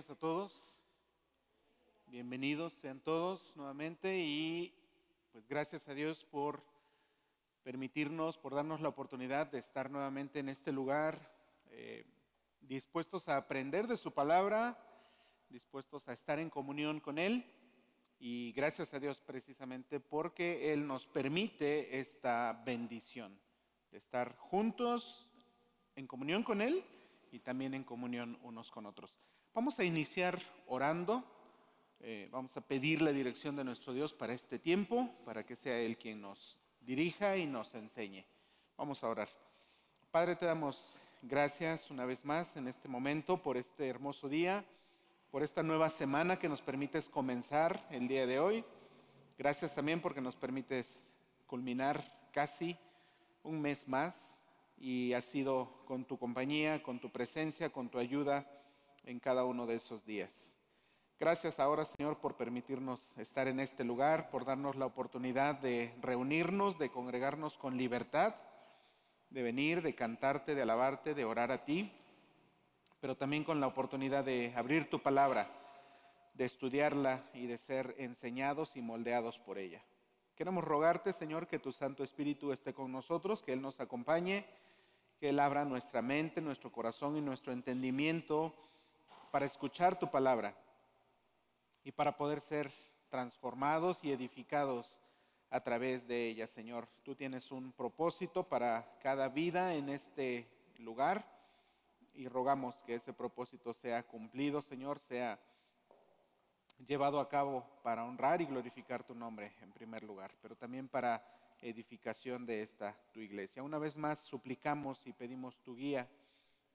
días a todos. Bienvenidos sean todos nuevamente y pues gracias a Dios por permitirnos, por darnos la oportunidad de estar nuevamente en este lugar, dispuestos a aprender de su palabra, dispuestos a estar en comunión con Él. Y gracias a Dios precisamente porque Él nos permite esta bendición de estar juntos en comunión con Él y también en comunión unos con otros. Vamos a iniciar orando, vamos a pedir la dirección de nuestro Dios para este tiempo, para que sea Él quien nos dirija y nos enseñe. Vamos a orar. Padre, te damos gracias una vez más en este momento por este hermoso día, por esta nueva semana que nos permites comenzar el día de hoy. Gracias también porque nos permites culminar casi un mes más y ha sido con tu compañía, con tu presencia, con tu ayuda en cada uno de esos días. Gracias ahora, Señor, por permitirnos estar en este lugar, por darnos la oportunidad de reunirnos, de congregarnos con libertad, de venir, de cantarte, de alabarte, de orar a ti, pero también con la oportunidad de abrir tu palabra, de estudiarla y de ser enseñados y moldeados por ella. Queremos rogarte, Señor, que tu Santo Espíritu esté con nosotros, que Él nos acompañe, que Él abra nuestra mente, nuestro corazón y nuestro entendimiento para escuchar tu palabra y para poder ser transformados y edificados a través de ella, Señor. Tú tienes un propósito para cada vida en este lugar y rogamos que ese propósito sea cumplido, Señor, sea llevado a cabo para honrar y glorificar tu nombre en primer lugar, pero también para edificación de esta tu iglesia. Una vez más suplicamos y pedimos tu guía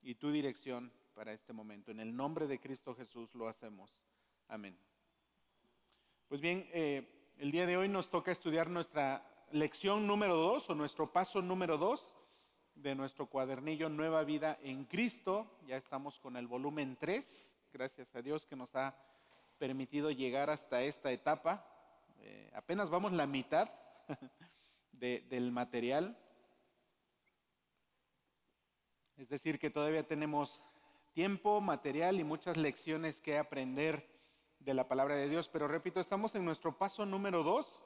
y tu dirección para este momento. En el nombre de Cristo Jesús lo hacemos. Amén. Pues bien, el día de hoy nos toca estudiar nuestra lección número 2 o nuestro paso número 2 de nuestro cuadernillo Nueva Vida en Cristo. Ya estamos con el volumen 3, gracias a Dios que nos ha permitido llegar hasta esta etapa. Apenas vamos la mitad del material, es decir que todavía tenemos tiempo, material y muchas lecciones que aprender de la palabra de Dios, pero repito, estamos en nuestro paso número 2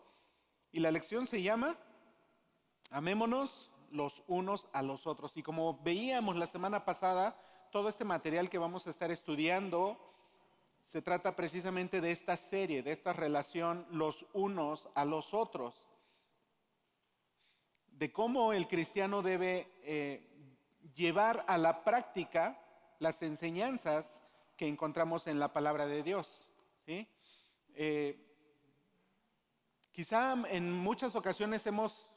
y la lección se llama Amémonos los unos a los otros. Y como veíamos la semana pasada, todo este material que vamos a estar estudiando se trata precisamente de esta serie, de esta relación los unos a los otros, de cómo el cristiano debe llevar a la práctica las enseñanzas que encontramos en la palabra de Dios, ¿sí? Quizá en muchas ocasiones hemos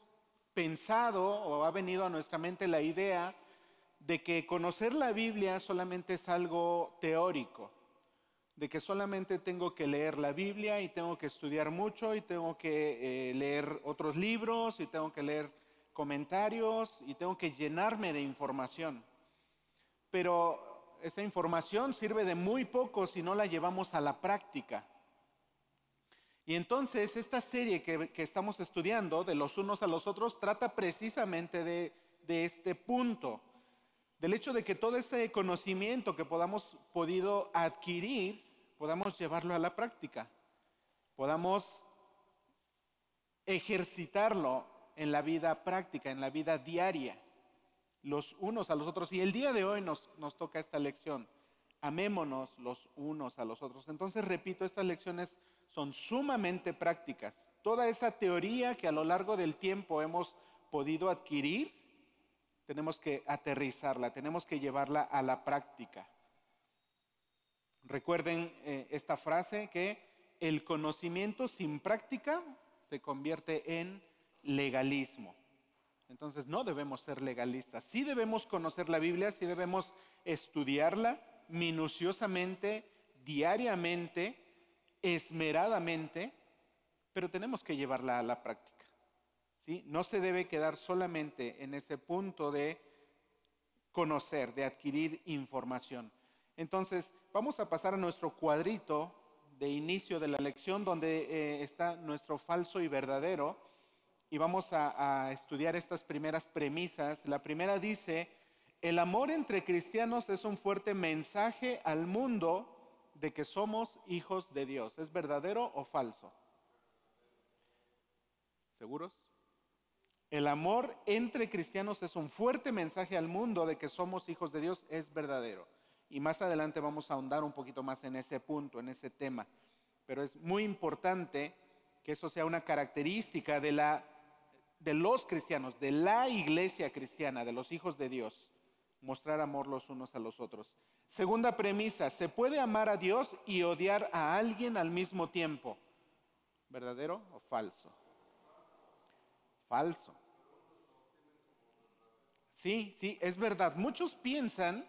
pensado o ha venido a nuestra mente la idea de que conocer la Biblia solamente es algo teórico, de que solamente tengo que leer la Biblia y tengo que estudiar mucho y tengo que leer otros libros y tengo que leer comentarios y tengo que llenarme de información. Pero esa información sirve de muy poco si no la llevamos a la práctica. Y entonces esta serie que estamos estudiando de los unos a los otros trata precisamente de este punto, del hecho de que todo ese conocimiento que podido adquirir, podamos llevarlo a la práctica, podamos ejercitarlo en la vida práctica, en la vida diaria, los unos a los otros. Y el día de hoy nos toca esta lección, amémonos los unos a los otros. Entonces, repito, estas lecciones son sumamente prácticas. Toda esa teoría que a lo largo del tiempo hemos podido adquirir, tenemos que aterrizarla, tenemos que llevarla a la práctica. Recuerden esta frase que el conocimiento sin práctica se convierte en legalismo. Entonces no debemos ser legalistas. Sí debemos conocer la Biblia, sí debemos estudiarla minuciosamente, diariamente, esmeradamente, pero tenemos que llevarla a la práctica, ¿sí? No se debe quedar solamente en ese punto de conocer, de adquirir información. Entonces, vamos a pasar a nuestro cuadrito de inicio de la lección donde está nuestro falso y verdadero y vamos a estudiar estas primeras premisas. La primera dice: el amor entre cristianos es un fuerte mensaje al mundo de que somos hijos de Dios. ¿Es verdadero o falso? ¿Seguros? El amor entre cristianos es un fuerte mensaje al mundo de que somos hijos de Dios, es verdadero. Y más adelante vamos a ahondar un poquito más en ese punto, en ese tema. Pero es muy importante que eso sea una característica de los cristianos, de la iglesia cristiana, de los hijos de Dios, mostrar amor los unos a los otros. Segunda premisa, se puede amar a Dios y odiar a alguien al mismo tiempo. ¿Verdadero o falso? Falso. Sí, es verdad. Muchos piensan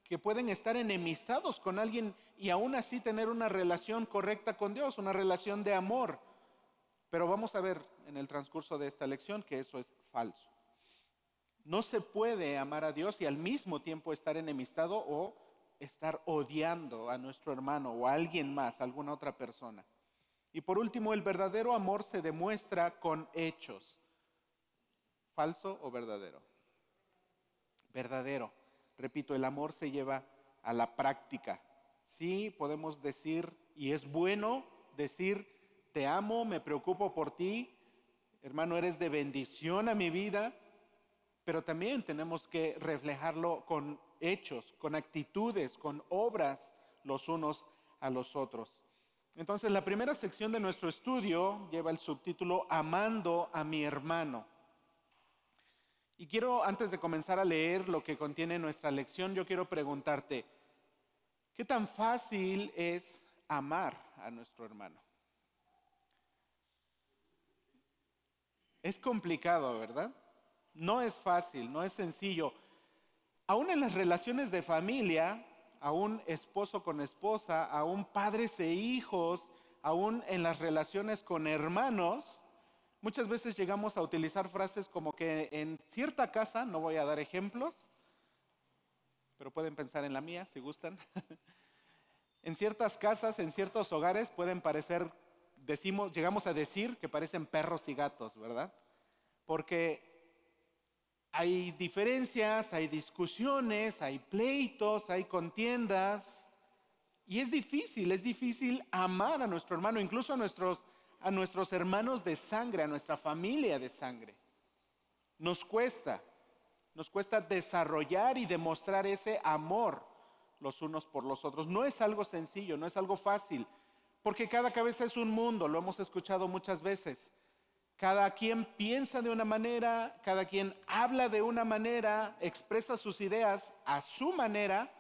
que pueden estar enemistados con alguien y aún así tener una relación correcta con Dios, una relación de amor. Pero vamos a ver en el transcurso de esta lección que eso es falso. No se puede amar a Dios y al mismo tiempo estar enemistado o estar odiando a nuestro hermano o a alguien más, a alguna otra persona. Y por último, el verdadero amor se demuestra con hechos. ¿Falso o verdadero? Verdadero. Repito, el amor se lleva a la práctica. Sí, podemos decir, y es bueno decir, te amo, me preocupo por ti, hermano, eres de bendición a mi vida, pero también tenemos que reflejarlo con hechos, con actitudes, con obras los unos a los otros. Entonces, la primera sección de nuestro estudio lleva el subtítulo Amando a mi hermano. Y quiero, antes de comenzar a leer lo que contiene nuestra lección, yo quiero preguntarte, ¿qué tan fácil es amar a nuestro hermano? Es complicado, ¿verdad? No es fácil, no es sencillo. Aún en las relaciones de familia, aún esposo con esposa, aún padres e hijos, aún en las relaciones con hermanos, muchas veces llegamos a utilizar frases como que en cierta casa, no voy a dar ejemplos, pero pueden pensar en la mía si gustan. En ciertas casas, en ciertos hogares pueden parecer, llegamos a decir que parecen perros y gatos, ¿verdad? Porque hay diferencias, hay discusiones, hay pleitos, hay contiendas. Y es difícil amar a nuestro hermano, incluso a nuestros hermanos de sangre, a nuestra familia de sangre. Nos cuesta desarrollar y demostrar ese amor los unos por los otros. No es algo sencillo, no es algo fácil, porque cada cabeza es un mundo, lo hemos escuchado muchas veces. Cada quien piensa de una manera, cada quien habla de una manera, expresa sus ideas a su manera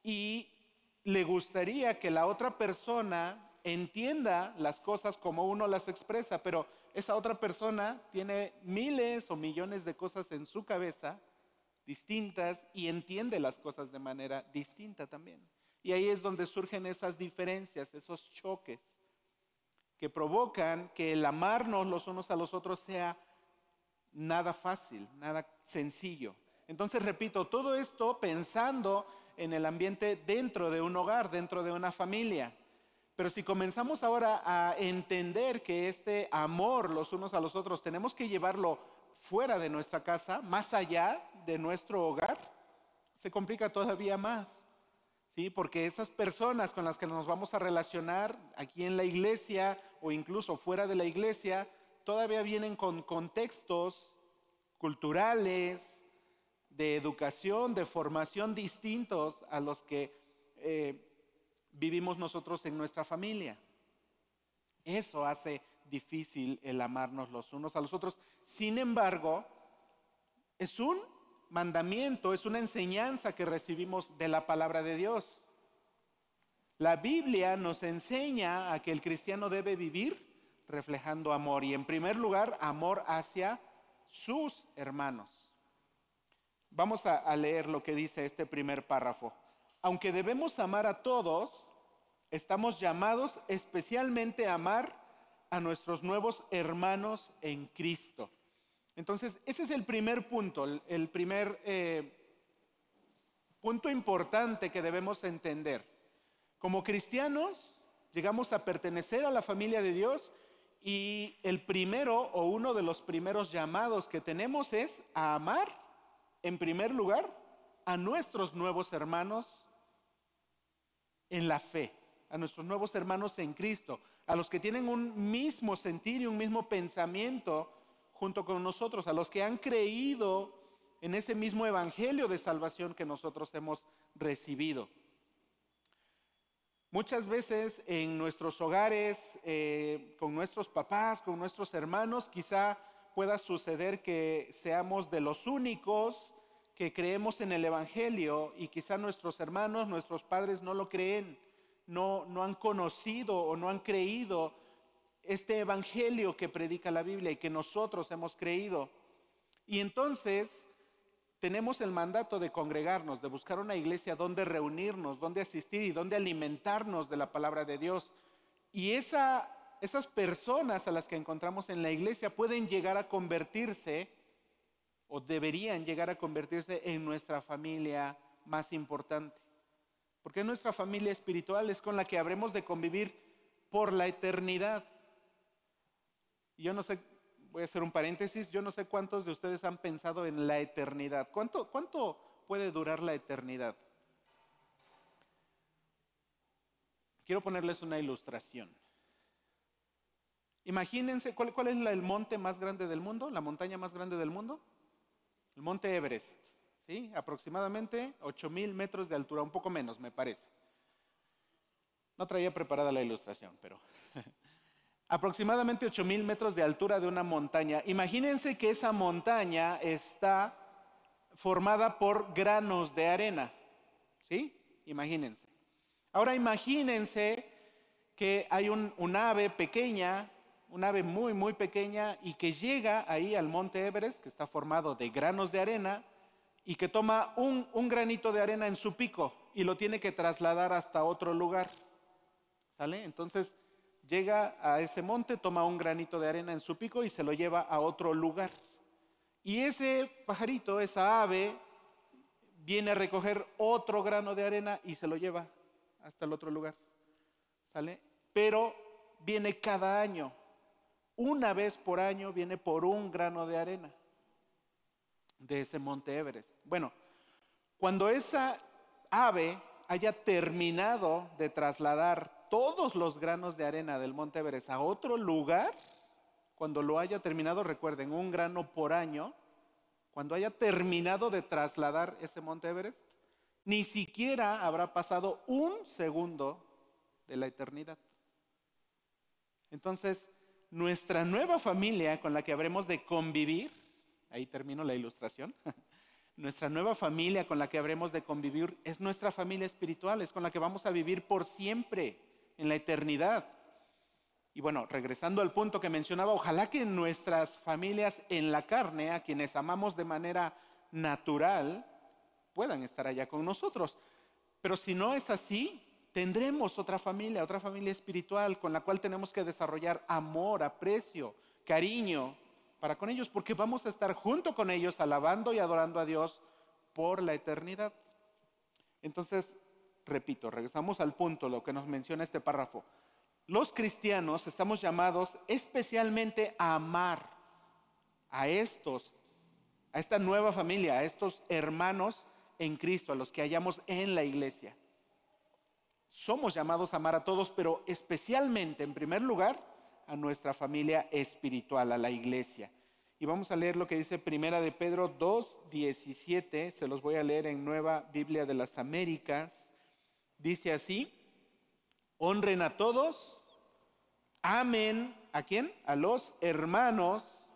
y le gustaría que la otra persona entienda las cosas como uno las expresa, pero esa otra persona tiene miles o millones de cosas en su cabeza distintas y entiende las cosas de manera distinta también. Y ahí es donde surgen esas diferencias, esos choques que provocan que el amarnos los unos a los otros sea nada fácil, nada sencillo. Entonces, repito, todo esto pensando en el ambiente dentro de un hogar, dentro de una familia. Pero si comenzamos ahora a entender que este amor los unos a los otros tenemos que llevarlo fuera de nuestra casa, más allá de nuestro hogar, se complica todavía más. ¿Sí? Porque esas personas con las que nos vamos a relacionar aquí en la iglesia o incluso fuera de la iglesia, todavía vienen con contextos culturales, de educación, de formación distintos a los que vivimos nosotros en nuestra familia. Eso hace difícil el amarnos los unos a los otros. Sin embargo, es un mandamiento, es una enseñanza que recibimos de la palabra de Dios. La Biblia nos enseña a que el cristiano debe vivir reflejando amor y en primer lugar amor hacia sus hermanos. Vamos a leer lo que dice este primer párrafo. Aunque debemos amar a todos, estamos llamados especialmente a amar a nuestros nuevos hermanos en Cristo. Entonces, ese es el primer punto, el primer punto importante que debemos entender. Como cristianos, llegamos a pertenecer a la familia de Dios y el primero o uno de los primeros llamados que tenemos es a amar, en primer lugar, a nuestros nuevos hermanos en la fe, a nuestros nuevos hermanos en Cristo, a los que tienen un mismo sentir y un mismo pensamiento junto con nosotros, a los que han creído en ese mismo evangelio de salvación que nosotros hemos recibido. Muchas veces en nuestros hogares, con nuestros papás, con nuestros hermanos, quizá pueda suceder que seamos de los únicos que creemos en el evangelio y quizá nuestros hermanos, nuestros padres no lo creen, no han conocido o no han creído este evangelio que predica la Biblia y que nosotros hemos creído. Y entonces tenemos el mandato de congregarnos, de buscar una iglesia donde reunirnos, donde asistir y donde alimentarnos de la palabra de Dios. Y esas personas a las que encontramos en la iglesia pueden llegar a convertirse, o deberían llegar a convertirse en nuestra familia más importante. Porque es nuestra familia espiritual, es con la que habremos de convivir por la eternidad. Y yo no sé, voy a hacer un paréntesis, yo no sé cuántos de ustedes han pensado en la eternidad. ¿Cuánto puede durar la eternidad? Quiero ponerles una ilustración. Imagínense, ¿cuál es el monte más grande del mundo? ¿La montaña más grande del mundo? El monte Everest, ¿sí? Aproximadamente 8,000 metros de altura, un poco menos me parece. No traía preparada la ilustración, pero aproximadamente 8,000 metros de altura de una montaña. Imagínense que esa montaña está formada por granos de arena, ¿sí? Imagínense. Ahora imagínense que hay un ave pequeña, un ave muy, muy pequeña, y que llega ahí al monte Everest, que está formado de granos de arena, y que toma un granito de arena en su pico y lo tiene que trasladar hasta otro lugar. ¿Sale? Entonces llega a ese monte, toma un granito de arena en su pico y se lo lleva a otro lugar. Y ese pajarito, esa ave, viene a recoger otro grano de arena y se lo lleva hasta el otro lugar. ¿Sale? Pero viene cada año. Una vez por año viene por un grano de arena de ese monte Everest. Bueno, cuando esa ave haya terminado de trasladar todos los granos de arena del monte Everest a otro lugar, cuando lo haya terminado, recuerden, un grano por año, cuando haya terminado de trasladar ese monte Everest, ni siquiera habrá pasado un segundo de la eternidad. Entonces, nuestra nueva familia con la que habremos de convivir, ahí termino la ilustración, nuestra nueva familia con la que habremos de convivir es nuestra familia espiritual, es con la que vamos a vivir por siempre, en la eternidad. Y bueno, regresando al punto que mencionaba, ojalá que nuestras familias en la carne, a quienes amamos de manera natural, puedan estar allá con nosotros. Pero si no es así, tendremos otra familia espiritual con la cual tenemos que desarrollar amor, aprecio, cariño para con ellos, porque vamos a estar junto con ellos alabando y adorando a Dios por la eternidad. Entonces, repito, regresamos al punto, lo que nos menciona este párrafo. Los cristianos estamos llamados especialmente a amar a esta nueva familia, a estos hermanos en Cristo, a los que hallamos en la iglesia. Somos llamados a amar a todos, pero especialmente, en primer lugar, a nuestra familia espiritual, a la iglesia. Y vamos a leer lo que dice Primera de Pedro 2:17, se los voy a leer en Nueva Biblia de las Américas. Dice así: honren a todos, amen, ¿a quién? A los hermanos,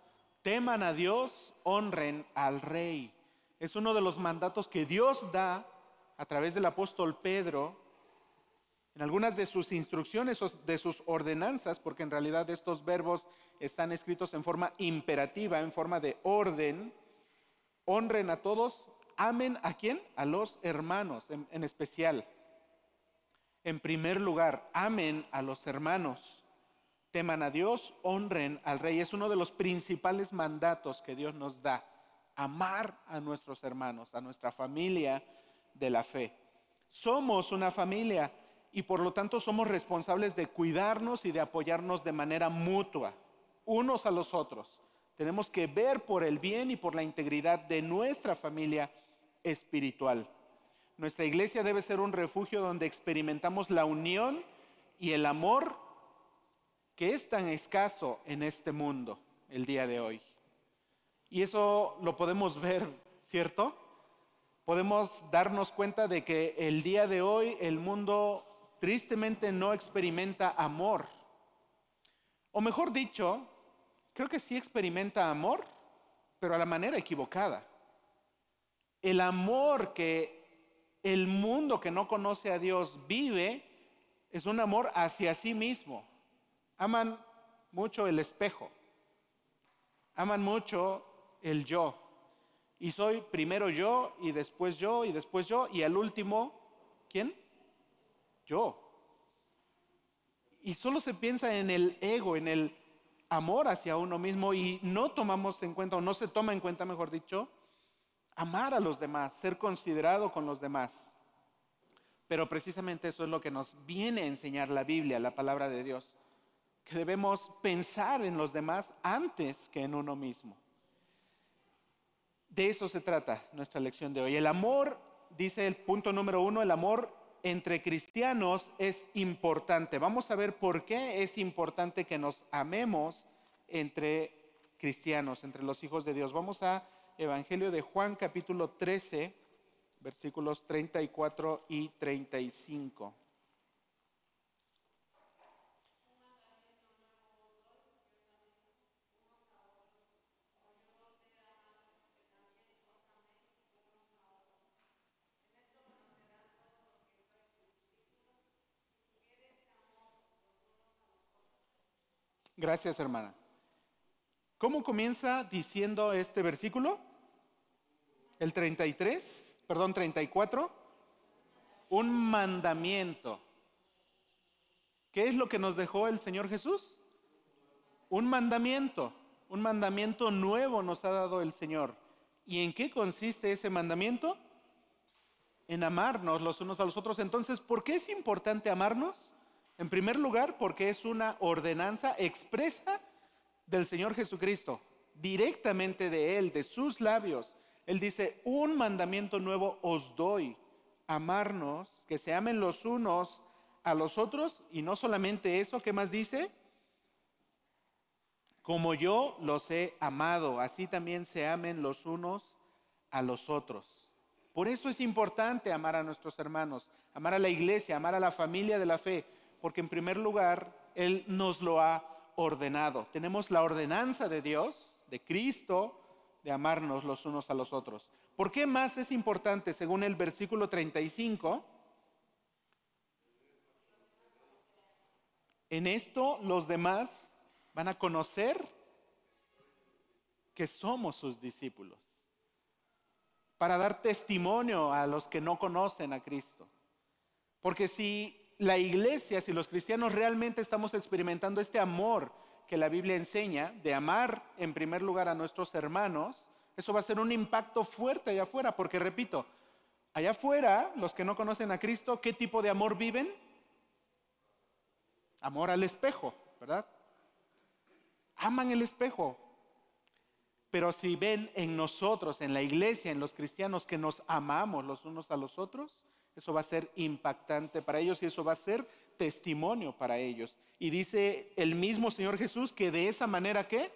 teman a Dios, honren al Rey. Es uno de los mandatos que Dios da a través del apóstol Pedro en algunas de sus instrucciones o de sus ordenanzas, porque en realidad estos verbos están escritos en forma imperativa, en forma de orden. Honren a todos, amen, ¿a quién? A los hermanos en especial. En primer lugar, amen a los hermanos, teman a Dios, honren al Rey. Es uno de los principales mandatos que Dios nos da, amar a nuestros hermanos, a nuestra familia de la fe. Somos una familia y por lo tanto somos responsables de cuidarnos y de apoyarnos de manera mutua, unos a los otros. Tenemos que ver por el bien y por la integridad de nuestra familia espiritual. Nuestra iglesia debe ser un refugio donde experimentamos la unión y el amor que es tan escaso en este mundo el día de hoy. Y eso lo podemos ver, ¿cierto? Podemos darnos cuenta de que el día de hoy el mundo tristemente no experimenta amor. O mejor dicho, creo que sí experimenta amor, pero a la manera equivocada. El amor que el mundo que no conoce a Dios vive es un amor hacia sí mismo. Aman mucho el espejo. Aman mucho el yo. Y soy primero yo, y después yo, y después yo, y al último, ¿quién? Yo. Y solo se piensa en el ego, en el amor hacia uno mismo, y no tomamos en cuenta, o no se toma en cuenta, mejor dicho, amar a los demás, ser considerado con los demás. Pero precisamente eso es lo que nos viene a enseñar la Biblia, la palabra de Dios, que debemos pensar en los demás antes que en uno mismo. De eso se trata nuestra lección de hoy. El amor, dice el punto número 1, el amor entre cristianos es importante. Vamos a ver por qué es importante que nos amemos entre cristianos, entre los hijos de Dios. Vamos a Evangelio de Juan, capítulo 13, versículos 34 y 35. Gracias, hermana. ¿Cómo comienza diciendo este versículo? El 34. Un mandamiento. ¿Qué es lo que nos dejó el Señor Jesús? Un mandamiento nuevo nos ha dado el Señor. ¿Y en qué consiste ese mandamiento? En amarnos los unos a los otros. Entonces, ¿por qué es importante amarnos? En primer lugar, porque es una ordenanza expresa del Señor Jesucristo, directamente de Él, de sus labios. Él dice, un mandamiento nuevo os doy, amarnos, que se amen los unos a los otros. Y no solamente eso, ¿qué más dice? Como yo los he amado, así también se amen los unos a los otros. Por eso es importante amar a nuestros hermanos, amar a la iglesia, amar a la familia de la fe, porque en primer lugar Él nos lo ha ordenado. Tenemos la ordenanza de Dios, de Cristo, de amarnos los unos a los otros. ¿Por qué más es importante? Según el versículo 35, en esto los demás van a conocer que somos sus discípulos, para dar testimonio a los que no conocen a Cristo. Porque si la iglesia, si los cristianos realmente estamos experimentando este amor que la Biblia enseña, de amar en primer lugar a nuestros hermanos, eso va a ser un impacto fuerte allá afuera, porque repito, allá afuera, los que no conocen a Cristo, ¿qué tipo de amor viven? Amor al espejo, ¿verdad? Aman el espejo. Pero si ven en nosotros, en la iglesia, en los cristianos, que nos amamos los unos a los otros, eso va a ser impactante para ellos y eso va a ser testimonio para ellos. Y dice el mismo Señor Jesús que de esa manera, ¿qué?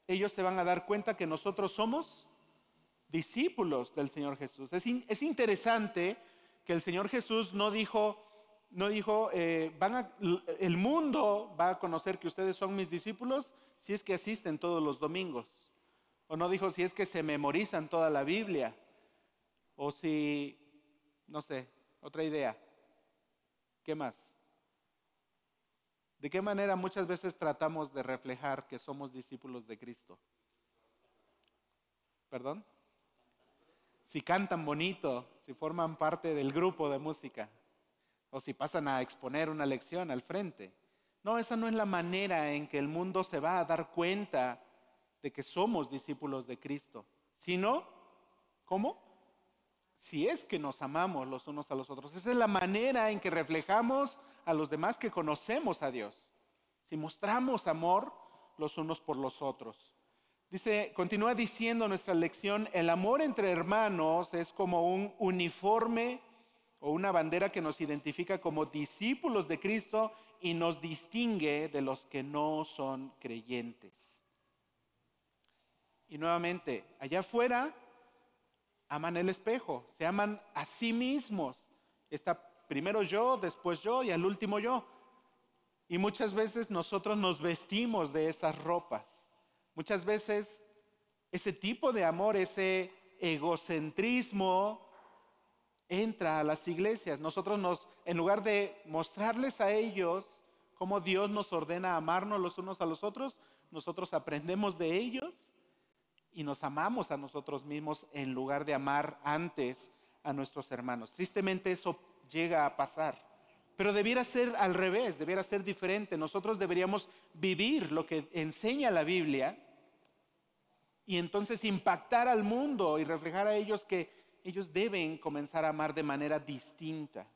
Ellos se van a dar cuenta que nosotros somos discípulos del Señor Jesús. Es interesante que el Señor Jesús no dijo, el mundo va a conocer que ustedes son mis discípulos si es que asisten todos los domingos. O no dijo si es que se memorizan toda la Biblia. O si, no sé, otra idea. ¿Qué más? ¿De qué manera muchas veces tratamos de reflejar que somos discípulos de Cristo? ¿Perdón? Si cantan bonito, si forman parte del grupo de música, o si pasan a exponer una lección al frente. No, esa no es la manera en que el mundo se va a dar cuenta de que somos discípulos de Cristo, sino, ¿cómo? Si es que nos amamos los unos a los otros. Esa es la manera en que reflejamos a los demás que conocemos a Dios. Si mostramos amor los unos por los otros. Continúa diciendo nuestra lección, el amor entre hermanos es como un uniforme o una bandera que nos identifica como discípulos de Cristo y nos distingue de los que no son creyentes. Y nuevamente, allá afuera aman el espejo, se aman a sí mismos. Está primero yo, después yo y al último yo. Y muchas veces nosotros nos vestimos de esas ropas. Muchas veces ese tipo de amor, ese egocentrismo entra a las iglesias. Nosotros en lugar de mostrarles a ellos cómo Dios nos ordena amarnos los unos a los otros, nosotros aprendemos de ellos y nos amamos a nosotros mismos en lugar de amar antes a nuestros hermanos. Tristemente eso llega a pasar, pero debiera ser al revés, debiera ser diferente. Nosotros deberíamos vivir lo que enseña la Biblia y entonces impactar al mundo y reflejar a ellos que ellos deben comenzar a amar de manera distinta.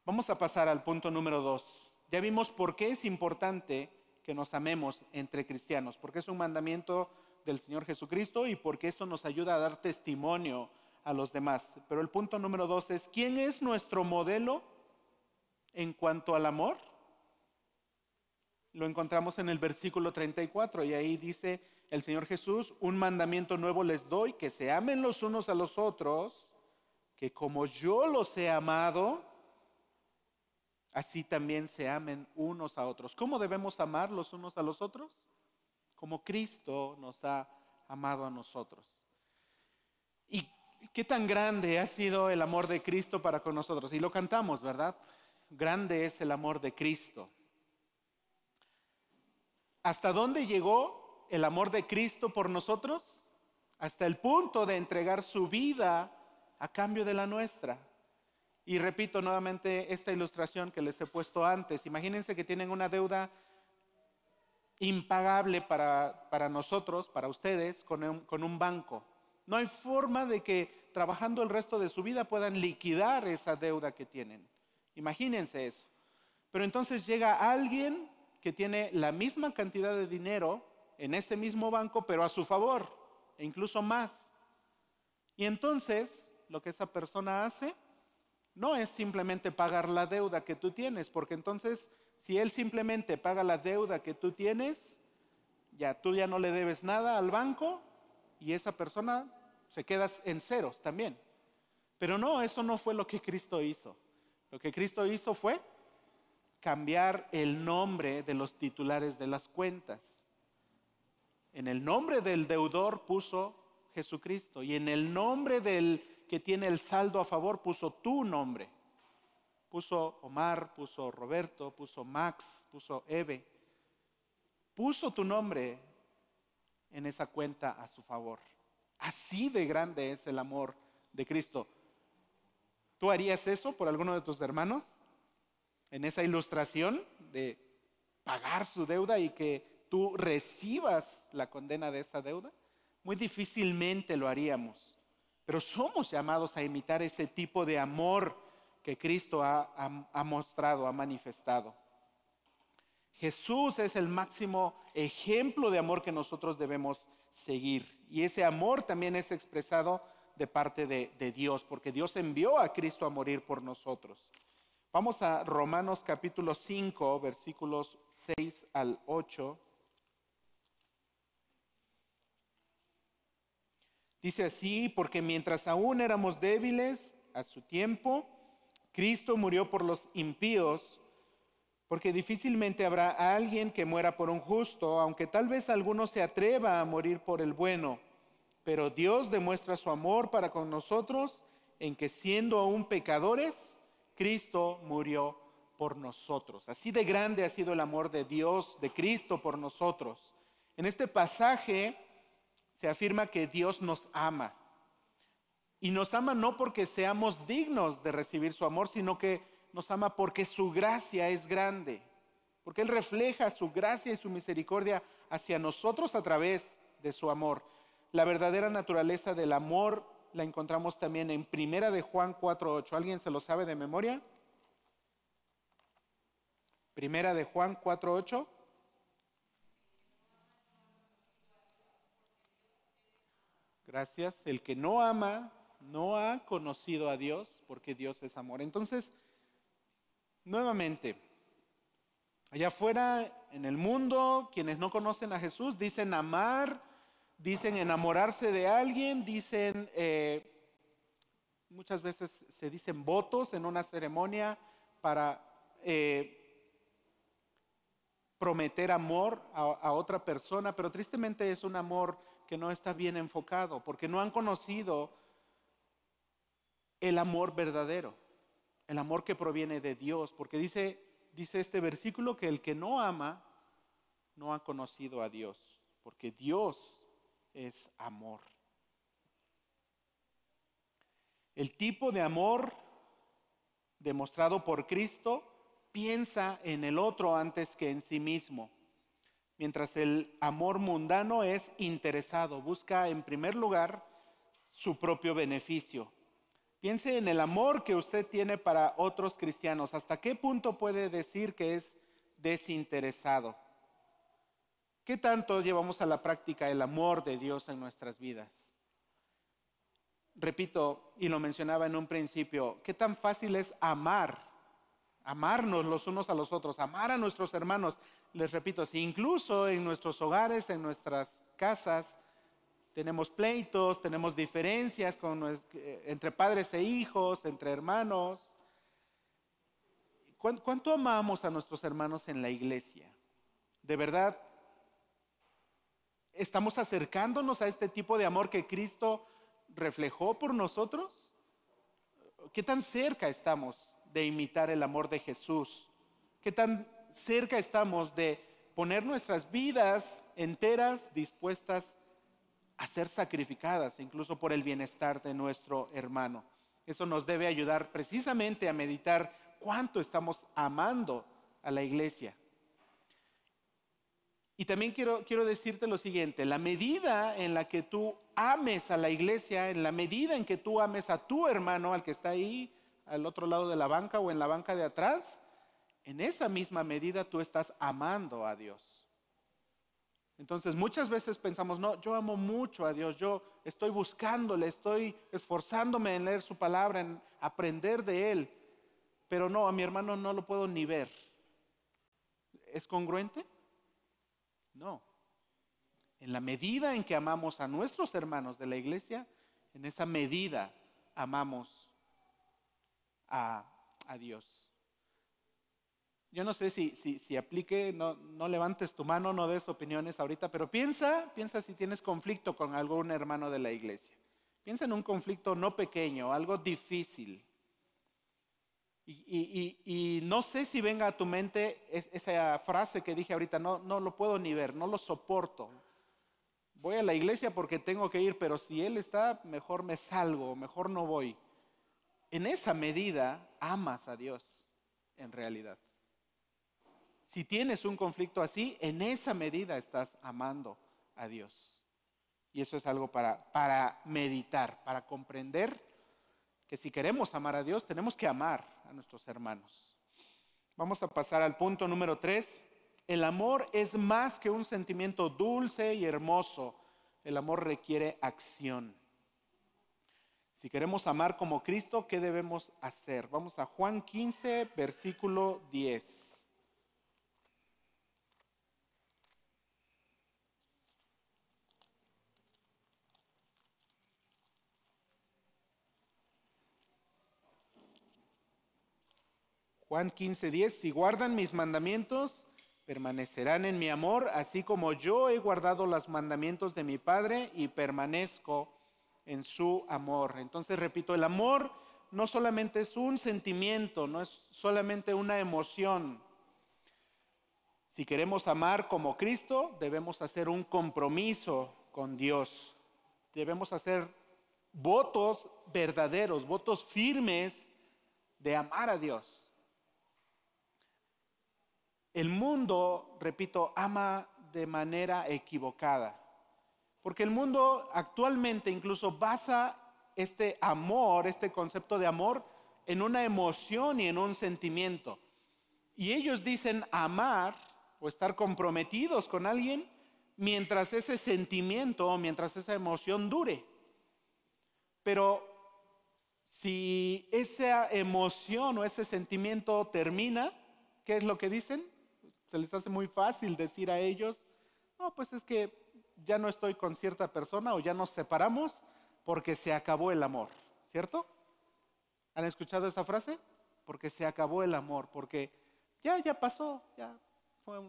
Vamos a pasar al punto número 2. Ya vimos por qué es importante que nos amemos entre cristianos, porque es un mandamiento del Señor Jesucristo y porque eso nos ayuda a dar testimonio a los demás. Pero el punto número 2 es: ¿quién es nuestro modelo en cuanto al amor? Lo encontramos en el versículo 34 y ahí dice el Señor Jesús: un mandamiento nuevo les doy, que se amen los unos a los otros, que como yo los he amado, así también se amen unos a otros. ¿Cómo debemos amar los unos a los otros? Como Cristo nos ha amado a nosotros. ¿Y qué tan grande ha sido el amor de Cristo para con nosotros? Y lo cantamos, ¿verdad? Grande es el amor de Cristo. ¿Hasta dónde llegó el amor de Cristo por nosotros? Hasta el punto de entregar su vida a cambio de la nuestra. Y repito nuevamente esta ilustración que les he puesto antes. Imagínense que tienen una deuda impagable para nosotros, para ustedes, con un banco. No hay forma de que trabajando el resto de su vida puedan liquidar esa deuda que tienen. Imagínense eso. Pero entonces llega alguien que tiene la misma cantidad de dinero en ese mismo banco, pero a su favor, e incluso más. Y entonces lo que esa persona hace no es simplemente pagar la deuda que tú tienes, porque entonces si él simplemente paga la deuda que tú tienes, tú ya no le debes nada al banco y esa persona se queda en ceros también. Pero no, eso no fue lo que Cristo hizo. Lo que Cristo hizo fue cambiar el nombre de los titulares de las cuentas. En el nombre del deudor puso Jesucristo y en el nombre del que tiene el saldo a favor puso tu nombre. Puso Omar, puso Roberto, puso Max, puso Eve. Puso tu nombre en esa cuenta a su favor. Así de grande es el amor de Cristo. ¿Tú harías eso por alguno de tus hermanos? En esa ilustración de pagar su deuda y que tú recibas la condena de esa deuda. Muy difícilmente lo haríamos, pero somos llamados a imitar ese tipo de amor que Cristo ha mostrado, ha manifestado. Jesús es el máximo ejemplo de amor que nosotros debemos seguir, y ese amor también es expresado de parte de Dios, porque Dios envió a Cristo a morir por nosotros. Vamos a Romanos capítulo 5, versículos 6 al 8. Dice así: porque mientras aún éramos débiles, a su tiempo, Cristo murió por los impíos, porque difícilmente habrá alguien que muera por un justo, aunque tal vez alguno se atreva a morir por el bueno. Pero Dios demuestra su amor para con nosotros en que, siendo aún pecadores, Cristo murió por nosotros. Así de grande ha sido el amor de Dios, de Cristo por nosotros. En este pasaje se afirma que Dios nos ama. Y nos ama no porque seamos dignos de recibir su amor, sino que nos ama porque su gracia es grande. Porque Él refleja su gracia y su misericordia hacia nosotros a través de su amor. La verdadera naturaleza del amor la encontramos también en Primera de Juan 4:8. ¿Alguien se lo sabe de memoria? Primera de Juan 4:8. Gracias. El que no ama no ha conocido a Dios, porque Dios es amor. Entonces, nuevamente, allá afuera en el mundo, quienes no conocen a Jesús dicen amar, dicen enamorarse de alguien, dicen, muchas veces se dicen votos en una ceremonia para prometer amor a otra persona, pero tristemente es un amor que no está bien enfocado, porque no han conocido el amor verdadero, el amor que proviene de Dios, porque dice este versículo que el que no ama no ha conocido a Dios, porque Dios es amor. El tipo de amor demostrado por Cristo piensa en el otro antes que en sí mismo, mientras el amor mundano es interesado, busca en primer lugar su propio beneficio. Piense en el amor que usted tiene para otros cristianos. ¿Hasta qué punto puede decir que es desinteresado? ¿Qué tanto llevamos a la práctica el amor de Dios en nuestras vidas? Repito, y lo mencionaba en un principio, ¿qué tan fácil es amarnos los unos a los otros, amar a nuestros hermanos? Les repito, si incluso en nuestros hogares, en nuestras casas, tenemos pleitos, tenemos diferencias entre padres e hijos, entre hermanos. ¿Cuánto amamos a nuestros hermanos en la iglesia? ¿De verdad estamos acercándonos a este tipo de amor que Cristo reflejó por nosotros? ¿Qué tan cerca estamos de imitar el amor de Jesús? ¿Qué tan cerca estamos de poner nuestras vidas enteras dispuestas a ser sacrificadas, incluso por el bienestar de nuestro hermano? Eso nos debe ayudar precisamente a meditar cuánto estamos amando a la iglesia. Y también quiero decirte lo siguiente: la medida en la que tú ames a la iglesia, en la medida en que tú ames a tu hermano, al que está ahí al otro lado de la banca o en la banca de atrás, en esa misma medida tú estás amando a Dios. Entonces muchas veces pensamos, no, yo amo mucho a Dios, yo estoy buscándole, estoy esforzándome en leer su palabra, en aprender de Él, pero no, a mi hermano no lo puedo ni ver. ¿Es congruente? No. En la medida en que amamos a nuestros hermanos de la iglesia, en esa medida amamos a Dios. Yo no sé si aplique, no levantes tu mano, no des opiniones ahorita, pero piensa si tienes conflicto con algún hermano de la iglesia. Piensa en un conflicto no pequeño, algo difícil. Y no sé si venga a tu mente esa frase que dije ahorita, no lo puedo ni ver, no lo soporto. Voy a la iglesia porque tengo que ir, pero si él está, mejor me salgo, mejor no voy. En esa medida amas a Dios, en realidad. Si tienes un conflicto así, en esa medida estás amando a Dios. Y eso es algo para meditar, para comprender que si queremos amar a Dios, tenemos que amar a nuestros hermanos. Vamos a pasar al punto número 3. El amor es más que un sentimiento dulce y hermoso. El amor requiere acción. Si queremos amar como Cristo, ¿qué debemos hacer? Vamos a Juan 15, versículo 10. Juan 15:10, si guardan mis mandamientos, permanecerán en mi amor, así como yo he guardado los mandamientos de mi Padre y permanezco en su amor. Entonces, repito, el amor no solamente es un sentimiento, no es solamente una emoción. Si queremos amar como Cristo, debemos hacer un compromiso con Dios. Debemos hacer votos verdaderos, votos firmes de amar a Dios. El mundo, repito, ama de manera equivocada, porque el mundo actualmente incluso basa este amor, este concepto de amor, en una emoción y en un sentimiento. Y ellos dicen amar o estar comprometidos con alguien mientras ese sentimiento o mientras esa emoción dure. Pero Si esa emoción o ese sentimiento termina, ¿qué es lo que dicen? Se les hace muy fácil decir a ellos, no, pues es que ya no estoy con cierta persona o ya nos separamos porque se acabó el amor, ¿cierto? ¿Han escuchado esa frase? Porque se acabó el amor, porque ya pasó, ya fue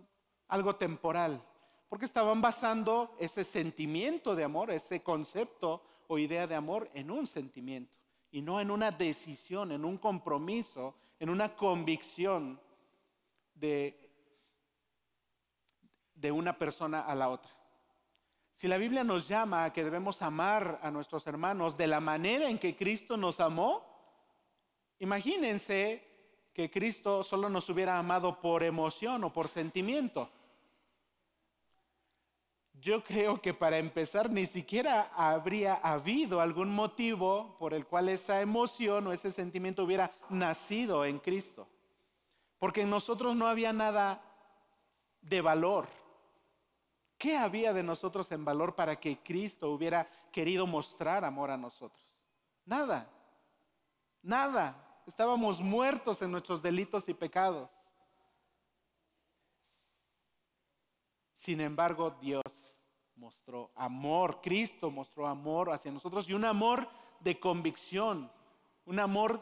algo temporal. Porque estaban basando ese sentimiento de amor, ese concepto o idea de amor en un sentimiento y no en una decisión, en un compromiso, en una convicción de una persona a la otra. Si la Biblia nos llama a que debemos amar a nuestros hermanos de la manera en que Cristo nos amó, imagínense que Cristo solo nos hubiera amado por emoción o por sentimiento. Yo creo que para empezar ni siquiera habría habido algún motivo por el cual esa emoción o ese sentimiento hubiera nacido en Cristo. Porque en nosotros no había nada de valor. ¿Qué había de nosotros en valor para que Cristo hubiera querido mostrar amor a nosotros? Nada, nada. Estábamos muertos en nuestros delitos y pecados. Sin embargo, Dios mostró amor, Cristo mostró amor hacia nosotros y un amor de convicción, un amor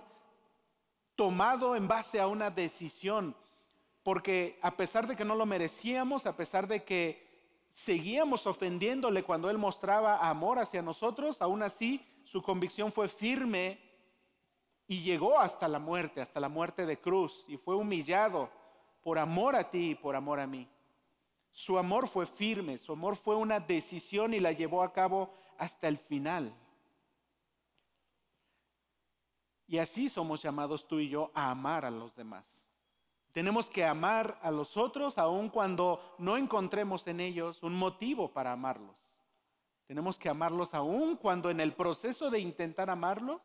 tomado en base a una decisión, porque a pesar de que no lo merecíamos, a pesar de que seguíamos ofendiéndole cuando Él mostraba amor hacia nosotros, aún así su convicción fue firme y llegó hasta la muerte de cruz, y fue humillado por amor a ti y por amor a mí. Su amor fue firme, su amor fue una decisión y la llevó a cabo hasta el final. Y así somos llamados tú y yo a amar a los demás. Tenemos que amar a los otros aun cuando no encontremos en ellos un motivo para amarlos. Tenemos que amarlos aun cuando en el proceso de intentar amarlos,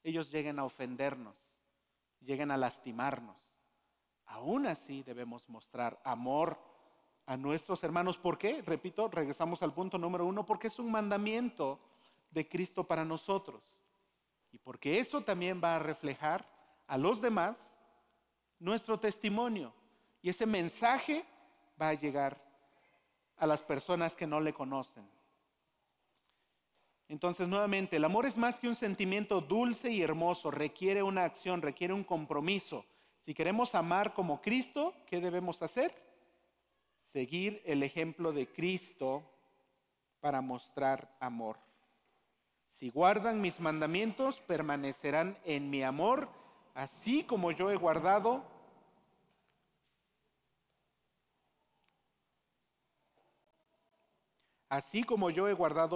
ellos lleguen a ofendernos, lleguen a lastimarnos. Aún así debemos mostrar amor a nuestros hermanos. ¿Por qué? Repito, regresamos al punto número 1, porque es un mandamiento de Cristo para nosotros. Y porque eso también va a reflejar a los demás nuestro testimonio. Y ese mensaje va a llegar a las personas que no le conocen. Entonces, nuevamente, el amor es más que un sentimiento dulce y hermoso. Requiere una acción, requiere un compromiso. Si queremos amar como Cristo, ¿qué debemos hacer? Seguir el ejemplo de Cristo para mostrar amor. Si guardan mis mandamientos, permanecerán en mi amor, así como yo he guardado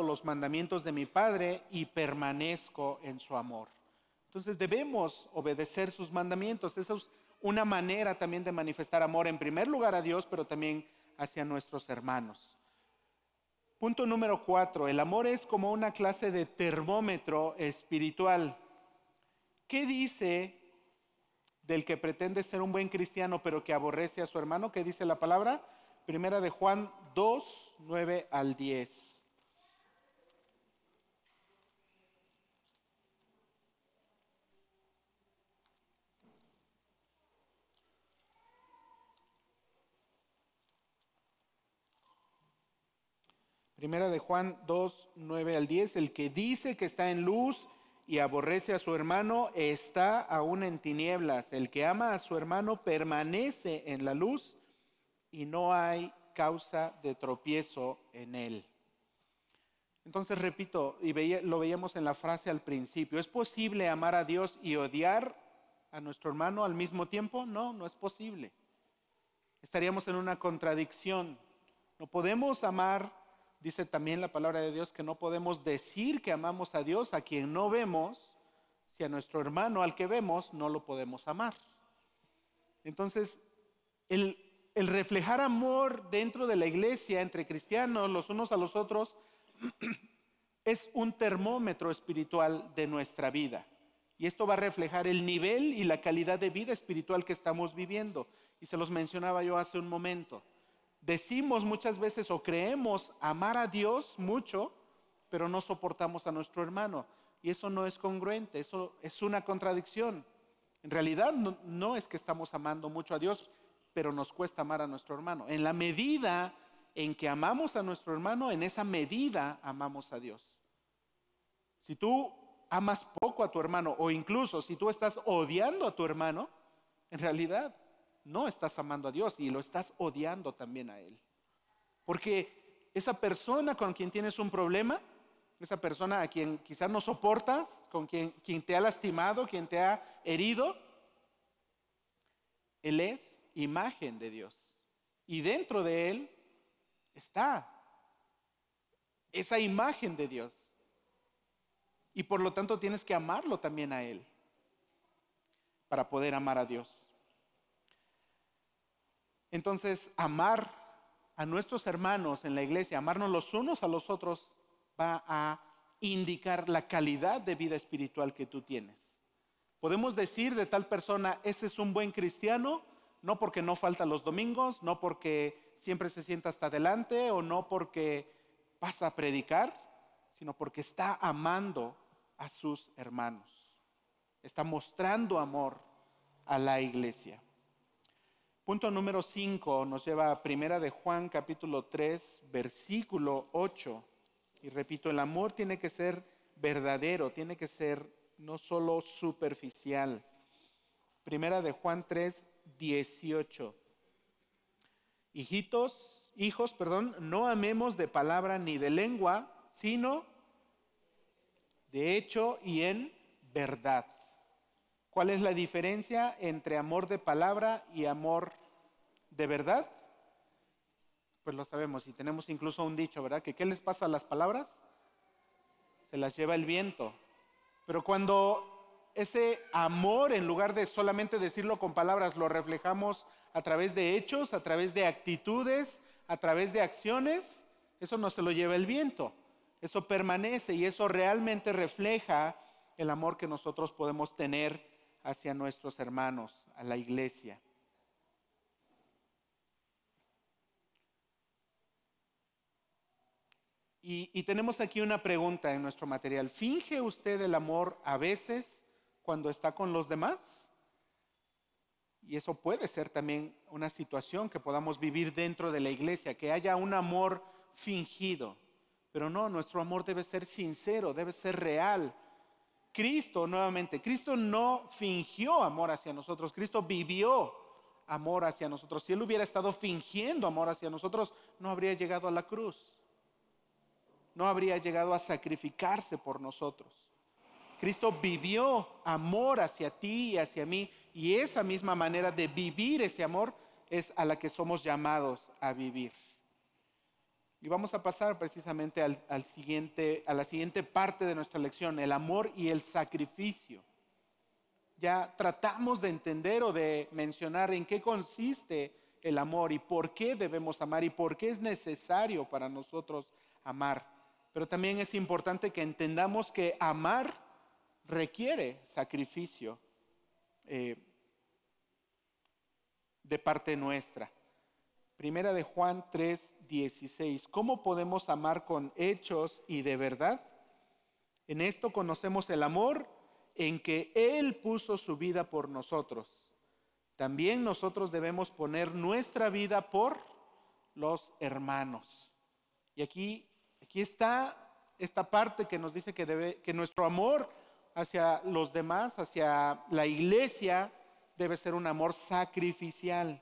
los mandamientos de mi Padre y permanezco en su amor. Entonces debemos obedecer sus mandamientos. Esa es una manera también de manifestar amor, en primer lugar a Dios, pero también hacia nuestros hermanos. Punto número 4, el amor es como una clase de termómetro espiritual. ¿Qué dice del que pretende ser un buen cristiano pero que aborrece a su hermano? ¿Qué dice la palabra? Primera de Juan 2, 9 al 10. Primera de Juan 2, 9 al 10, el que dice que está en luz y aborrece a su hermano está aún en tinieblas. El que ama a su hermano permanece en la luz y no hay causa de tropiezo en él. Entonces repito, y lo veíamos en la frase al principio, ¿es posible amar a Dios y odiar a nuestro hermano al mismo tiempo? No, no es posible. Estaríamos en una contradicción. No podemos amar. Dice también la palabra de Dios que no podemos decir que amamos a Dios a quien no vemos, si a nuestro hermano al que vemos no lo podemos amar. Entonces, el reflejar amor dentro de la iglesia, entre cristianos, los unos a los otros, es un termómetro espiritual de nuestra vida. Y esto va a reflejar el nivel y la calidad de vida espiritual que estamos viviendo. Y se los mencionaba yo hace un momento. Decimos muchas veces o creemos amar a Dios mucho, pero no soportamos a nuestro hermano. y eso no es congruente, eso es una contradicción. En realidad no es que estamos amando mucho a Dios, pero nos cuesta amar a nuestro hermano. En la medida en que amamos a nuestro hermano, en esa medida amamos a Dios. Si tú amas poco a tu hermano, o incluso si tú estás odiando a tu hermano, en realidad no estás amando a Dios y lo estás odiando también a Él. Porque esa persona con quien tienes un problema, esa persona a quien quizás no soportas, con quien te ha lastimado, quien te ha herido, Él es imagen de Dios. Y dentro de Él está esa imagen de Dios. Y por lo tanto tienes que amarlo también a Él para poder amar a Dios. Entonces, amar a nuestros hermanos en la iglesia, amarnos los unos a los otros, va a indicar la calidad de vida espiritual que tú tienes. Podemos decir de tal persona, ese es un buen cristiano, no porque no falta los domingos, no porque siempre se sienta hasta adelante o no porque pasa a predicar, sino porque está amando a sus hermanos. Está mostrando amor a la iglesia. Punto número 5 nos lleva a Primera de Juan capítulo 3 versículo 8. Y repito, el amor tiene que ser verdadero, tiene que ser no solo superficial. Primera de Juan 3, 18. Hijos, no amemos de palabra ni de lengua, sino de hecho y en verdad. ¿Cuál es la diferencia entre amor de palabra y amor de verdad? Pues lo sabemos y tenemos incluso un dicho, ¿verdad? Que ¿qué les pasa a las palabras? Se las lleva el viento. Pero cuando ese amor, en lugar de solamente decirlo con palabras, lo reflejamos a través de hechos, a través de actitudes, a través de acciones, eso no se lo lleva el viento. Eso permanece y eso realmente refleja el amor que nosotros podemos tener hacia nuestros hermanos, a la iglesia. Y tenemos aquí una pregunta en nuestro material. ¿Finge usted el amor a veces cuando está con los demás? Y eso puede ser también una situación que podamos vivir dentro de la iglesia, que haya un amor fingido. Pero no, nuestro amor debe ser sincero, debe ser real. Cristo no fingió amor hacia nosotros, Cristo vivió amor hacia nosotros. Si Él hubiera estado fingiendo amor hacia nosotros, no habría llegado a la cruz. No habría llegado a sacrificarse por nosotros. Cristo vivió amor hacia ti y hacia mí, y esa misma manera de vivir ese amor es a la que somos llamados a vivir. Y vamos a pasar precisamente a la siguiente parte de nuestra lección, el amor y el sacrificio. Ya tratamos de entender o de mencionar en qué consiste el amor y por qué debemos amar y por qué es necesario para nosotros amar. Pero también es importante que entendamos que amar requiere sacrificio de parte nuestra. Primera de Juan 3, 16. ¿Cómo podemos amar con hechos y de verdad? En esto conocemos el amor, en que Él puso su vida por nosotros. También nosotros debemos poner nuestra vida por los hermanos. Y aquí está esta parte que nos dice que nuestro amor hacia los demás, hacia la iglesia, debe ser un amor sacrificial.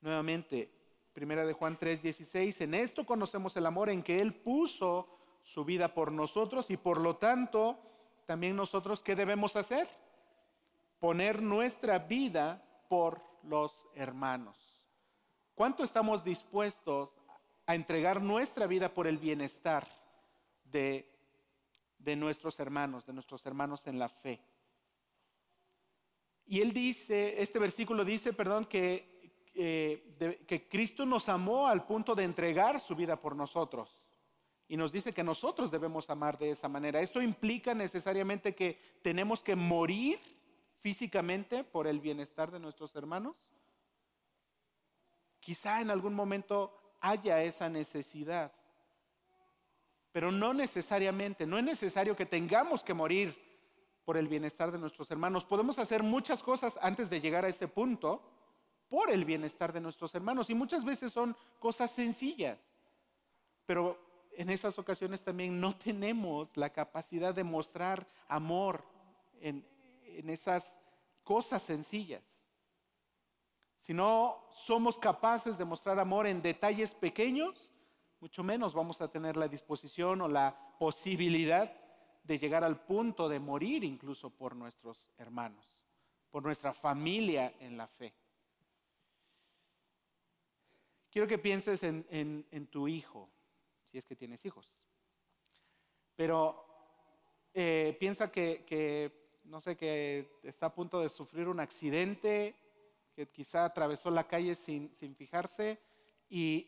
Nuevamente, Primera de Juan 3, 16. En esto conocemos el amor, en que Él puso su vida por nosotros y por lo tanto, también nosotros, ¿qué debemos hacer? Poner nuestra vida por los hermanos. ¿Cuánto estamos dispuestos a entregar nuestra vida por el bienestar de nuestros hermanos en la fe? Y él dice, este versículo dice, que Cristo nos amó al punto de entregar su vida por nosotros. Y nos dice que nosotros debemos amar de esa manera. Esto implica necesariamente que tenemos que morir físicamente por el bienestar de nuestros hermanos. Quizá en algún momento haya esa necesidad, pero no necesariamente, no es necesario que tengamos que morir por el bienestar de nuestros hermanos. Podemos hacer muchas cosas antes de llegar a ese punto por el bienestar de nuestros hermanos, y muchas veces son cosas sencillas, pero en esas ocasiones también no tenemos la capacidad de mostrar amor en esas cosas sencillas. Si no somos capaces de mostrar amor en detalles pequeños, mucho menos vamos a tener la disposición o la posibilidad de llegar al punto de morir incluso por nuestros hermanos, por nuestra familia en la fe. Quiero que pienses en tu hijo, si es que tienes hijos. Pero piensa que, no sé, que está a punto de sufrir un accidente, que quizá atravesó la calle sin fijarse y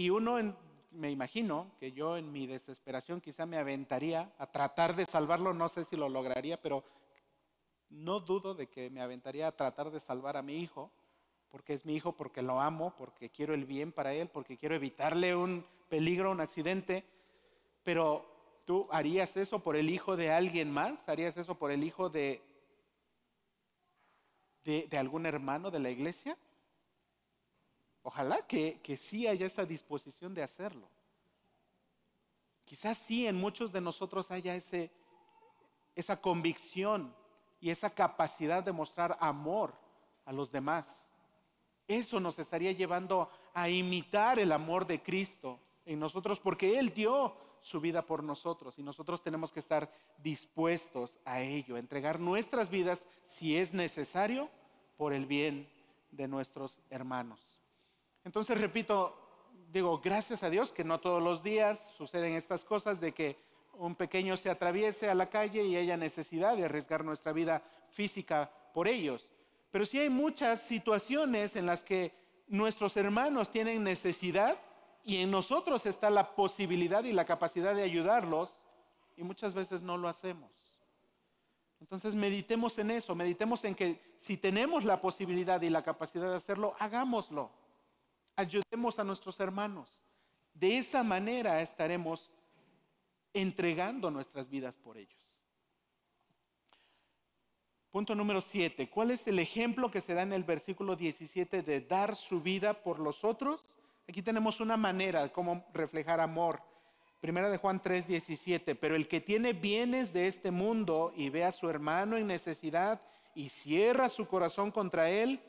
uno, me imagino que yo en mi desesperación quizá me aventaría a tratar de salvarlo. No sé si lo lograría, pero no dudo de que me aventaría a tratar de salvar a mi hijo, porque es mi hijo, porque lo amo, porque quiero el bien para él, porque quiero evitarle un peligro, un accidente. Pero ¿tú harías eso por el hijo de alguien más? ¿Harías eso por el hijo de algún hermano de la iglesia? Ojalá que sí haya esa disposición de hacerlo. Quizás sí en muchos de nosotros haya esa convicción y esa capacidad de mostrar amor a los demás. Eso nos estaría llevando a imitar el amor de Cristo en nosotros, porque Él dio su vida por nosotros y nosotros tenemos que estar dispuestos a ello, a entregar nuestras vidas si es necesario por el bien de nuestros hermanos. Entonces, repito, digo, gracias a Dios que no todos los días suceden estas cosas de que un pequeño se atraviese a la calle y haya necesidad de arriesgar nuestra vida física por ellos. Pero sí hay muchas situaciones en las que nuestros hermanos tienen necesidad y en nosotros está la posibilidad y la capacidad de ayudarlos, y muchas veces no lo hacemos. Entonces meditemos en eso, meditemos en que si tenemos la posibilidad y la capacidad de hacerlo, hagámoslo. Ayudemos a nuestros hermanos. De esa manera estaremos entregando nuestras vidas por ellos. Punto número 7. ¿Cuál es el ejemplo que se da en el versículo 17 de dar su vida por los otros? Aquí tenemos una manera de cómo reflejar amor. Primera de Juan 3:17. Pero el que tiene bienes de este mundo y ve a su hermano en necesidad y cierra su corazón contra él,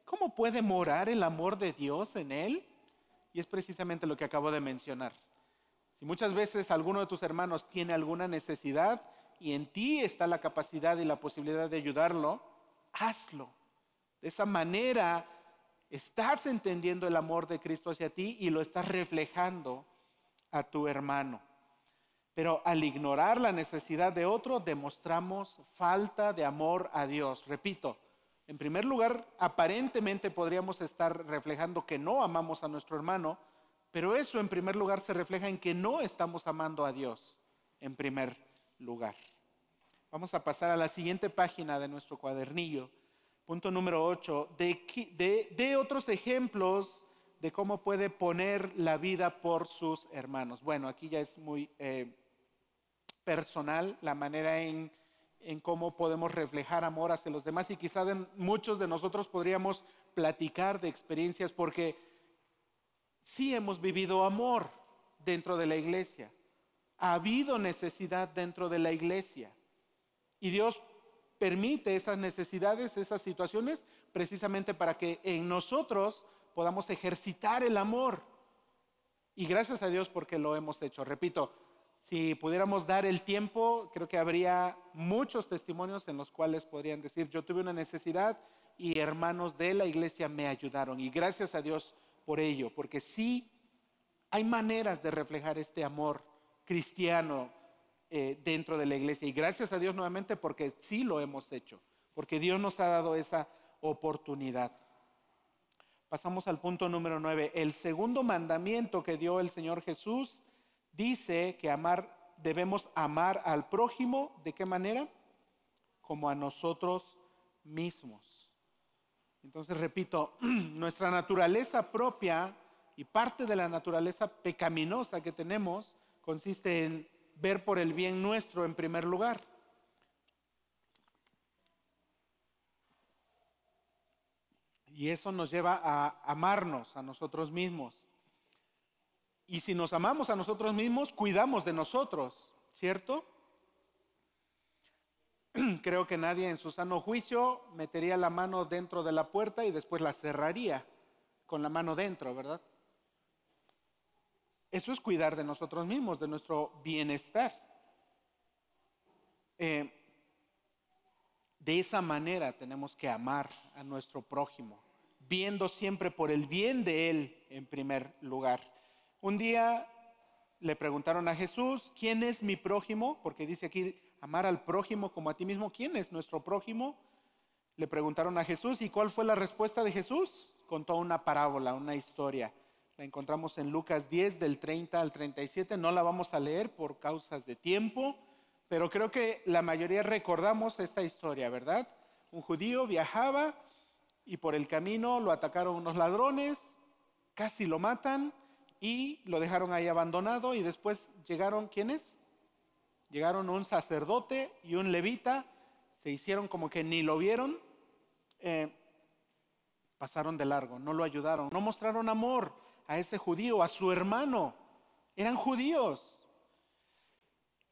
¿cómo puede morar el amor de Dios en él? Y es precisamente lo que acabo de mencionar. Si muchas veces alguno de tus hermanos tiene alguna necesidad y en ti está la capacidad y la posibilidad de ayudarlo, hazlo. De esa manera estás entendiendo el amor de Cristo hacia ti y lo estás reflejando a tu hermano. Pero al ignorar la necesidad de otro, demostramos falta de amor a Dios. Repito, en primer lugar, aparentemente podríamos estar reflejando que no amamos a nuestro hermano, pero eso en primer lugar se refleja en que no estamos amando a Dios en primer lugar. Vamos a pasar a la siguiente página de nuestro cuadernillo. Punto número 8. De otros ejemplos de cómo puede poner la vida por sus hermanos. Bueno, aquí ya es muy personal la manera en cómo podemos reflejar amor hacia los demás, y quizás muchos de nosotros podríamos platicar de experiencias porque sí hemos vivido amor dentro de la iglesia. Ha habido necesidad dentro de la iglesia y Dios permite esas necesidades, esas situaciones, precisamente para que en nosotros podamos ejercitar el amor. Y gracias a Dios porque lo hemos hecho. Repito, si pudiéramos dar el tiempo, creo que habría muchos testimonios en los cuales podrían decir: yo tuve una necesidad y hermanos de la iglesia me ayudaron. Y gracias a Dios por ello, porque sí hay maneras de reflejar este amor cristiano dentro de la iglesia. Y gracias a Dios nuevamente porque sí lo hemos hecho, porque Dios nos ha dado esa oportunidad. Pasamos al punto número 9. El segundo mandamiento que dio el Señor Jesús dice que debemos amar al prójimo. ¿De qué manera? Como a nosotros mismos. Entonces repito, nuestra naturaleza propia Y parte de la naturaleza pecaminosa que tenemos consiste en ver por el bien nuestro en primer lugar. Y eso nos lleva a amarnos a nosotros mismos. Y si nos amamos a nosotros mismos, cuidamos de nosotros, ¿cierto? Creo que nadie en su sano juicio metería la mano dentro de la puerta y después la cerraría con la mano dentro, ¿verdad? Eso es cuidar de nosotros mismos, de nuestro bienestar. De esa manera tenemos que amar a nuestro prójimo, viendo siempre por el bien de él en primer lugar. Un día le preguntaron a Jesús, ¿quién es mi prójimo? Porque dice aquí, amar al prójimo como a ti mismo. ¿Quién es nuestro prójimo? Le preguntaron a Jesús, ¿y cuál fue la respuesta de Jesús? Contó una parábola, una historia. La encontramos en Lucas 10, del 30 al 37. No la vamos a leer por causas de tiempo, pero creo que la mayoría recordamos esta historia, ¿verdad? Un judío viajaba y por el camino lo atacaron unos ladrones, casi lo matan y lo dejaron ahí abandonado. Y después llegaron, ¿quiénes? Llegaron un sacerdote y un levita, se hicieron como que ni lo vieron, pasaron de largo, no lo ayudaron, no mostraron amor a ese judío, a su hermano. Eran judíos.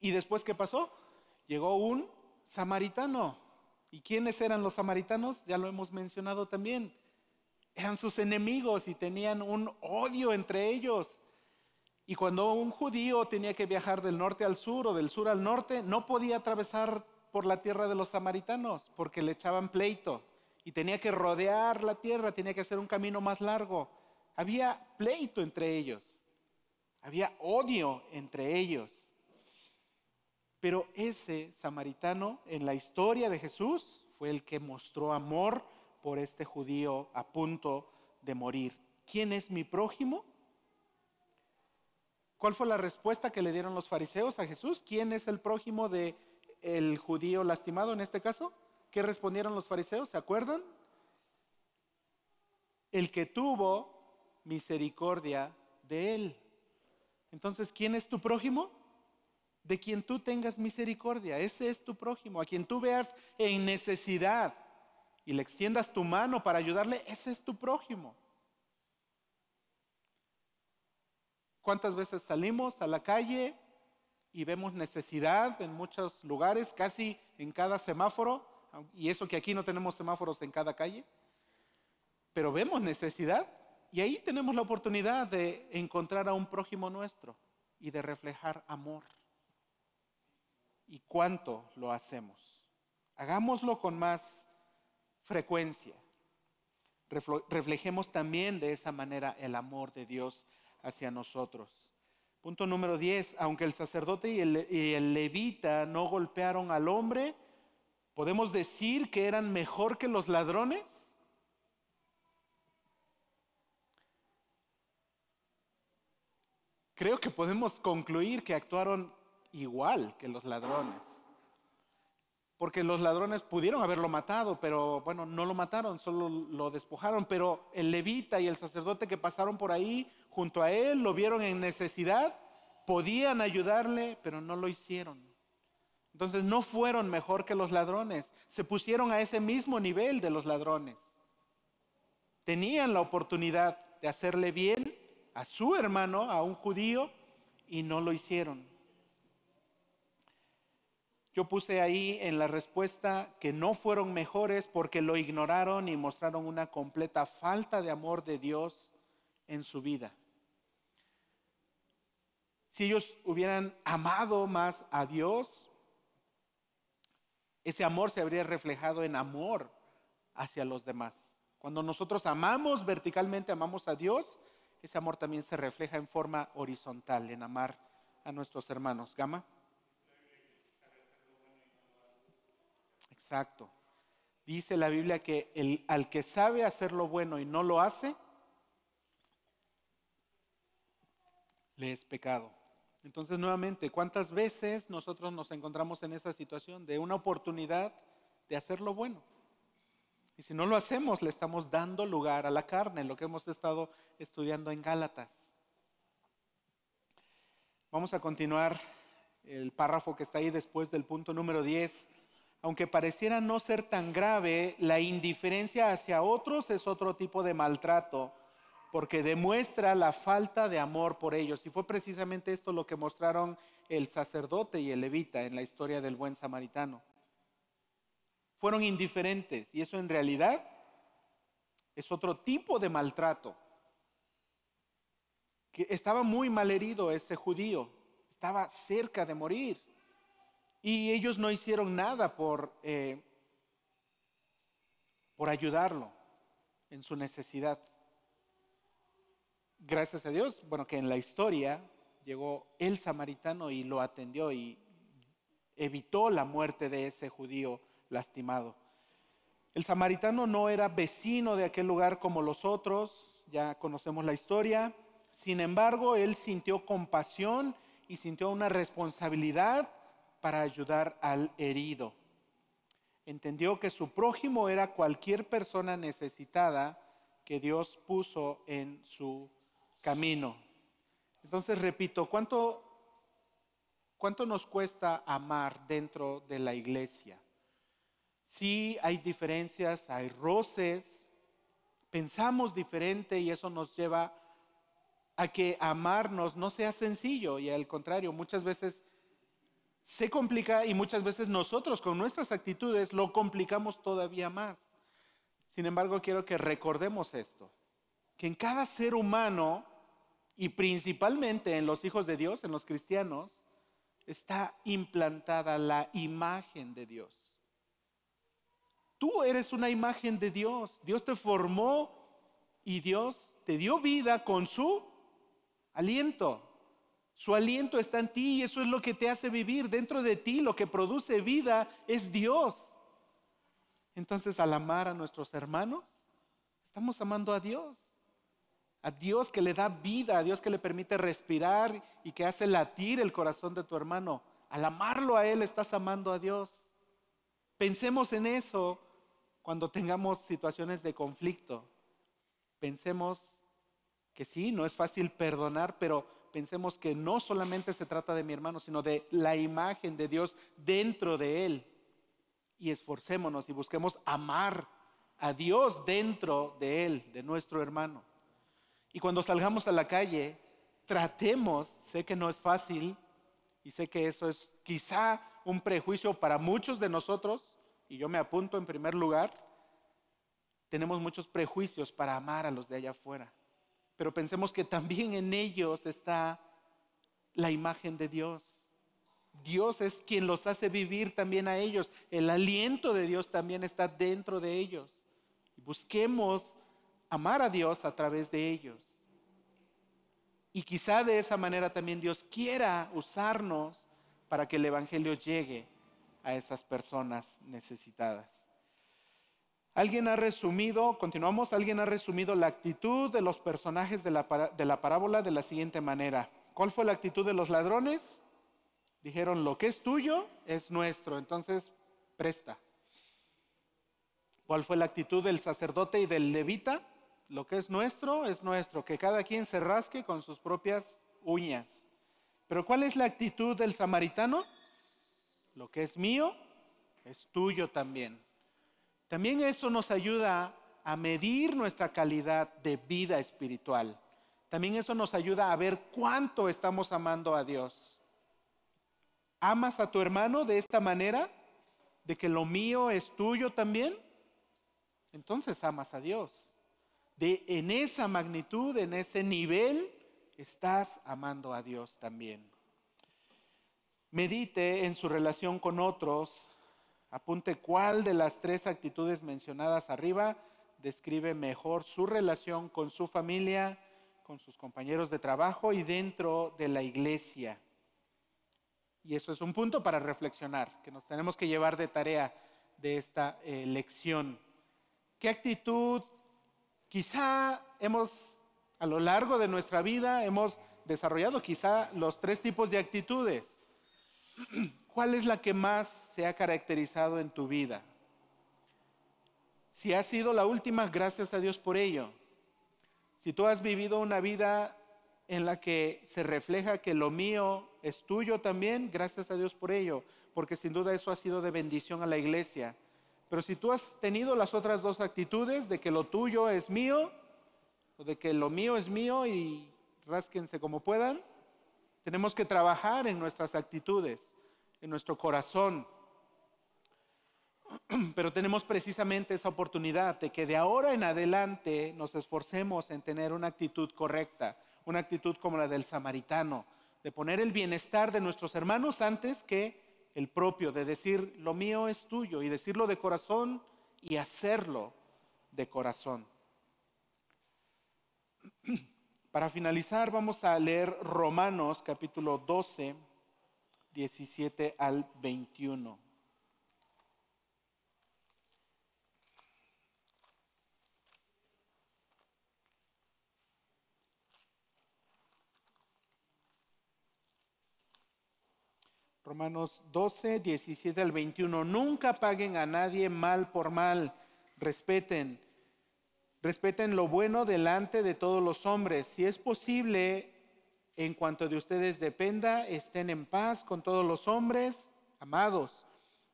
¿Y después qué pasó? Llegó un samaritano. ¿Y quiénes eran los samaritanos? Ya lo hemos mencionado también. Eran sus enemigos y tenían un odio entre ellos. Y cuando un judío tenía que viajar del norte al sur o del sur al norte, no podía atravesar por la tierra de los samaritanos porque le echaban pleito. Y tenía que rodear la tierra, tenía que hacer un camino más largo. Había pleito entre ellos. Había odio entre ellos. Pero ese samaritano en la historia de Jesús fue el que mostró amor por este judío a punto de morir. ¿Quién es mi prójimo? ¿Cuál fue la respuesta que le dieron los fariseos a Jesús? ¿Quién es el prójimo del judío lastimado en este caso? ¿Qué respondieron los fariseos? ¿Se acuerdan? El que tuvo misericordia de él. Entonces, ¿quién es tu prójimo? De quien tú tengas misericordia. Ese es tu prójimo. A quien tú veas en necesidad y le extiendas tu mano para ayudarle, ese es tu prójimo. ¿Cuántas veces salimos a la calle y vemos necesidad en muchos lugares, casi en cada semáforo? Y eso que aquí no tenemos semáforos en cada calle. Pero vemos necesidad y ahí tenemos la oportunidad de encontrar a un prójimo nuestro y de reflejar amor. ¿Y cuánto lo hacemos? Hagámoslo con más frecuencia. Reflejemos también de esa manera el amor de Dios hacia nosotros. Punto número 10. Aunque el sacerdote y el levita no golpearon al hombre, ¿podemos decir que eran mejor que los ladrones? Creo que podemos concluir que actuaron igual que los ladrones. Porque los ladrones pudieron haberlo matado, pero bueno, no lo mataron, solo lo despojaron. Pero el levita y el sacerdote que pasaron por ahí junto a él, lo vieron en necesidad, podían ayudarle, pero no lo hicieron. Entonces no fueron mejor que los ladrones, se pusieron a ese mismo nivel de los ladrones. Tenían la oportunidad de hacerle bien a su hermano, a un judío, y no lo hicieron. Yo puse ahí en la respuesta que no fueron mejores porque lo ignoraron y mostraron una completa falta de amor de Dios en su vida. Si ellos hubieran amado más a Dios, ese amor se habría reflejado en amor hacia los demás. Cuando nosotros amamos verticalmente, amamos a Dios, ese amor también se refleja en forma horizontal, en amar a nuestros hermanos. Gama. Exacto. Dice la Biblia que al que sabe hacer lo bueno y no lo hace, le es pecado. Entonces, nuevamente, ¿cuántas veces nosotros nos encontramos en esa situación de una oportunidad de hacer lo bueno Y si no lo hacemos, le estamos dando lugar a la carne, lo que hemos estado estudiando en Gálatas. Vamos a continuar el párrafo que está ahí después del punto número 10. Aunque pareciera no ser tan grave, la indiferencia hacia otros es otro tipo de maltrato, porque demuestra la falta de amor por ellos. Y fue precisamente esto lo que mostraron el sacerdote y el levita en la historia del buen samaritano. Fueron indiferentes, y eso en realidad es otro tipo de maltrato. Que estaba muy mal herido ese judío, estaba cerca de morir, y ellos no hicieron nada por ayudarlo en su necesidad. Gracias a Dios, bueno, que en la historia llegó el samaritano y lo atendió y evitó la muerte de ese judío lastimado. El samaritano no era vecino de aquel lugar como los otros, ya conocemos la historia. Sin embargo, él sintió compasión y sintió una responsabilidad para ayudar al herido. Entendió que su prójimo era cualquier persona necesitada que Dios puso en su camino. Entonces, repito, ¿cuánto nos cuesta amar dentro de la iglesia? Sí, hay diferencias, hay roces, pensamos diferente y eso nos lleva a que amarnos no sea sencillo, y al contrario, muchas veces se complica y muchas veces nosotros con nuestras actitudes lo complicamos todavía más. Sin embargo, quiero que recordemos esto, que en cada ser humano y principalmente en los hijos de Dios, en los cristianos, está implantada la imagen de Dios. Tú eres una imagen de Dios. Dios te formó y Dios te dio vida con su aliento. Su aliento está en ti y eso es lo que te hace vivir. Dentro de ti lo que produce vida es Dios. Entonces, al amar a nuestros hermanos, estamos amando a Dios. A Dios que le da vida, a Dios que le permite respirar y que hace latir el corazón de tu hermano. Al amarlo a Él, estás amando a Dios. Pensemos en eso cuando tengamos situaciones de conflicto. Pensemos que sí, no es fácil perdonar, pero pensemos que no solamente se trata de mi hermano, sino de la imagen de Dios dentro de él. Y esforcémonos y busquemos amar a Dios dentro de él, de nuestro hermano. Y cuando salgamos a la calle, tratemos, sé que no es fácil y sé que eso es quizá un prejuicio para muchos de nosotros, y yo me apunto en primer lugar. Tenemos muchos prejuicios para amar a los de allá afuera, pero pensemos que también en ellos está la imagen de Dios. Dios es quien los hace vivir también a ellos. El aliento de Dios también está dentro de ellos. Busquemos amar a Dios a través de ellos. Y quizá de esa manera también Dios quiera usarnos para que el evangelio llegue a esas personas necesitadas. Alguien ha resumido la actitud de los personajes de la parábola de la siguiente manera. ¿Cuál fue la actitud de los ladrones? Dijeron, lo que es tuyo es nuestro, entonces presta. ¿Cuál fue la actitud del sacerdote y del levita? Lo que es nuestro, que cada quien se rasque con sus propias uñas. Pero ¿cuál es la actitud del samaritano? Lo que es mío es tuyo también. También eso nos ayuda a medir nuestra calidad de vida espiritual. También eso nos ayuda a ver cuánto estamos amando a Dios. ¿Amas a tu hermano de esta manera? ¿De que lo mío es tuyo también? Entonces amas a Dios. En esa magnitud, en ese nivel, estás amando a Dios también. Medite en su relación con otros. Apunte cuál de las 3 actitudes mencionadas arriba describe mejor su relación con su familia, con sus compañeros de trabajo y dentro de la iglesia. Y eso es un punto para reflexionar, que nos tenemos que llevar de tarea de esta lección. ¿Qué actitud quizá a lo largo de nuestra vida hemos desarrollado? Quizá los 3 tipos de actitudes. ¿Cuál es la que más se ha caracterizado en tu vida? Si ha sido la última, gracias a Dios por ello. Si tú has vivido una vida en la que se refleja que lo mío es tuyo también, gracias a Dios por ello, porque sin duda eso ha sido de bendición a la iglesia. Pero si tú has tenido las otras dos actitudes, de que lo tuyo es mío, o de que lo mío es mío y rásquense como puedan, tenemos que trabajar en nuestras actitudes, en nuestro corazón. Pero tenemos precisamente esa oportunidad de que de ahora en adelante nos esforcemos en tener una actitud correcta, una actitud como la del samaritano, de poner el bienestar de nuestros hermanos antes que el propio, de decir lo mío es tuyo y decirlo de corazón y hacerlo de corazón. Para finalizar vamos a leer Romanos capítulo 12, 17 al 21. Romanos 12, 17 al 21. Nunca paguen a nadie mal por mal. Respeten lo bueno delante de todos los hombres. Si es posible, en cuanto de ustedes dependa, estén en paz con todos los hombres. Amados,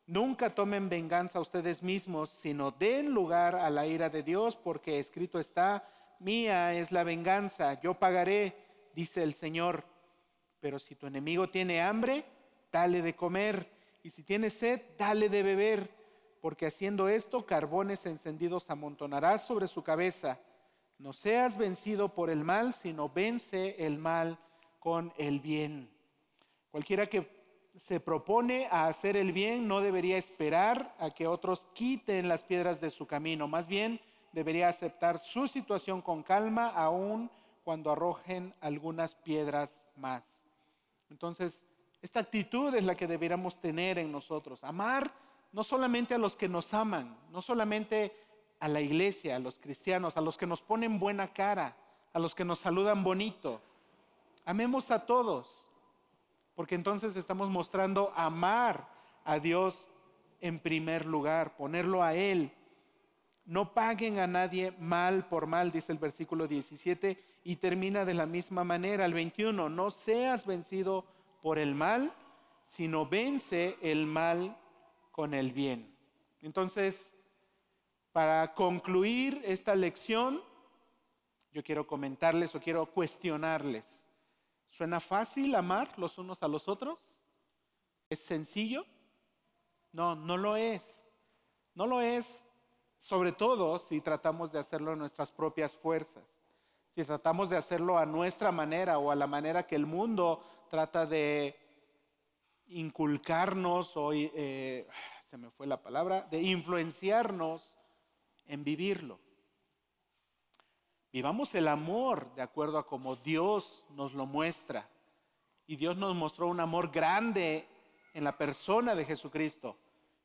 nunca tomen venganza ustedes mismos, sino den lugar a la ira de Dios, porque escrito está: mía es la venganza, yo pagaré, dice el Señor. Pero si tu enemigo tiene hambre, dale de comer, y si tiene sed, dale de beber, porque haciendo esto, carbones encendidos amontonarás sobre su cabeza. No seas vencido por el mal, sino vence el mal con el bien. Cualquiera que se propone a hacer el bien no debería esperar a que otros quiten las piedras de su camino, más bien debería aceptar su situación con calma, aun cuando arrojen algunas piedras más. Entonces, esta actitud es la que deberíamos tener en nosotros. Amar no solamente a los que nos aman, no solamente a la iglesia, a los cristianos, a los que nos ponen buena cara, a los que nos saludan bonito. Amemos a todos, porque entonces estamos mostrando amar a Dios en primer lugar, ponerlo a Él. No paguen a nadie mal por mal, dice el versículo 17, y termina de la misma manera el 21. No seas vencido por el mal, sino vence el mal con el bien. Entonces, para concluir esta lección, yo quiero comentarles o quiero cuestionarles. ¿Suena fácil amar los unos a los otros? ¿Es sencillo? No, no lo es. No lo es, sobre todo si tratamos de hacerlo en nuestras propias fuerzas. Si tratamos de hacerlo a nuestra manera o a la manera que el mundo trata de inculcarnos o, se me fue la palabra, de influenciarnos en vivirlo. Vivamos el amor de acuerdo a como Dios nos lo muestra. Y Dios nos mostró un amor grande en la persona de Jesucristo.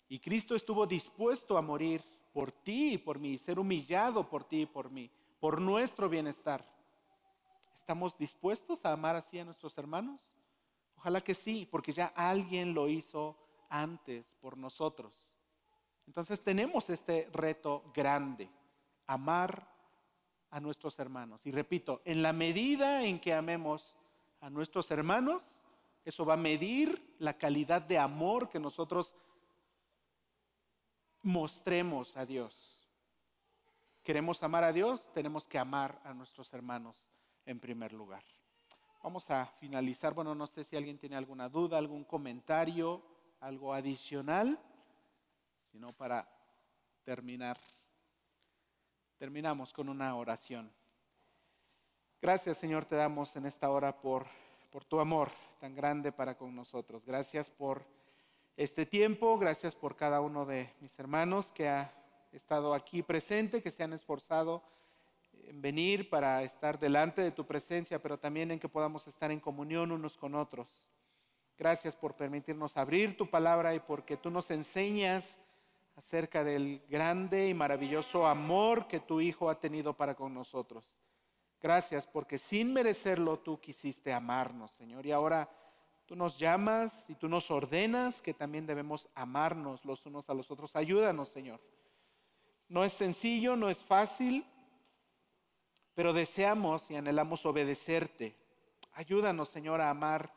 Y Cristo estuvo dispuesto a morir por ti y por mí, ser humillado por ti y por mí, por nuestro bienestar. ¿Estamos dispuestos a amar así a nuestros hermanos? Ojalá que sí, porque ya alguien lo hizo antes por nosotros. Entonces tenemos este reto grande, amar a nuestros hermanos. Y repito, en la medida en que amemos a nuestros hermanos, eso va a medir la calidad de amor que nosotros mostremos a Dios. Queremos amar a Dios, tenemos que amar a nuestros hermanos en primer lugar. Vamos a finalizar. Bueno, no sé si alguien tiene alguna duda, algún comentario, algo adicional, sino para terminar. Terminamos con una oración. Gracias, Señor, te damos en esta hora por tu amor tan grande para con nosotros. Gracias por este tiempo, gracias por cada uno de mis hermanos que ha estado aquí presente, que se han esforzado en venir para estar delante de tu presencia, pero también en que podamos estar en comunión unos con otros. Gracias por permitirnos abrir tu palabra y porque tú nos enseñas acerca del grande y maravilloso amor que tu Hijo ha tenido para con nosotros. Gracias porque sin merecerlo tú quisiste amarnos, Señor, y ahora tú nos llamas y tú nos ordenas que también debemos amarnos los unos a los otros. Ayúdanos, Señor, No es sencillo, no es fácil, pero deseamos y anhelamos obedecerte. Ayúdanos, Señor, a amar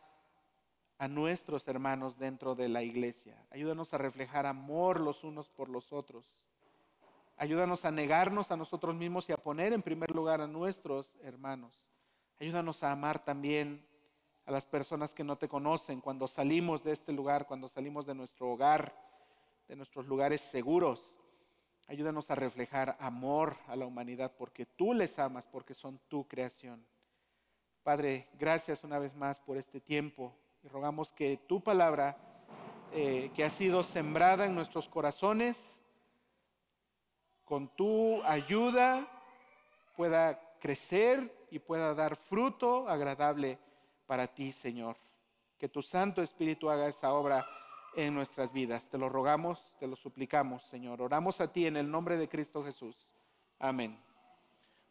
a nuestros hermanos dentro de la iglesia. Ayúdanos a reflejar amor los unos por los otros. Ayúdanos a negarnos a nosotros mismos y a poner en primer lugar a nuestros hermanos. Ayúdanos a amar también a las personas que no te conocen cuando salimos de este lugar, cuando salimos de nuestro hogar, de nuestros lugares seguros. Ayúdanos a reflejar amor a la humanidad porque tú les amas, porque son tu creación. Padre, gracias una vez más por este tiempo y rogamos que tu palabra que ha sido sembrada en nuestros corazones, con tu ayuda pueda crecer y pueda dar fruto agradable para ti, Señor. Que tu Santo Espíritu haga esa obra en nuestras vidas. Te lo rogamos, te lo suplicamos, Señor. Oramos a ti en el nombre de Cristo Jesús. Amén.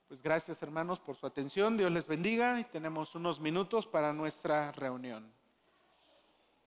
Pues gracias, hermanos, por su atención. Dios les bendiga y tenemos unos minutos para nuestra reunión.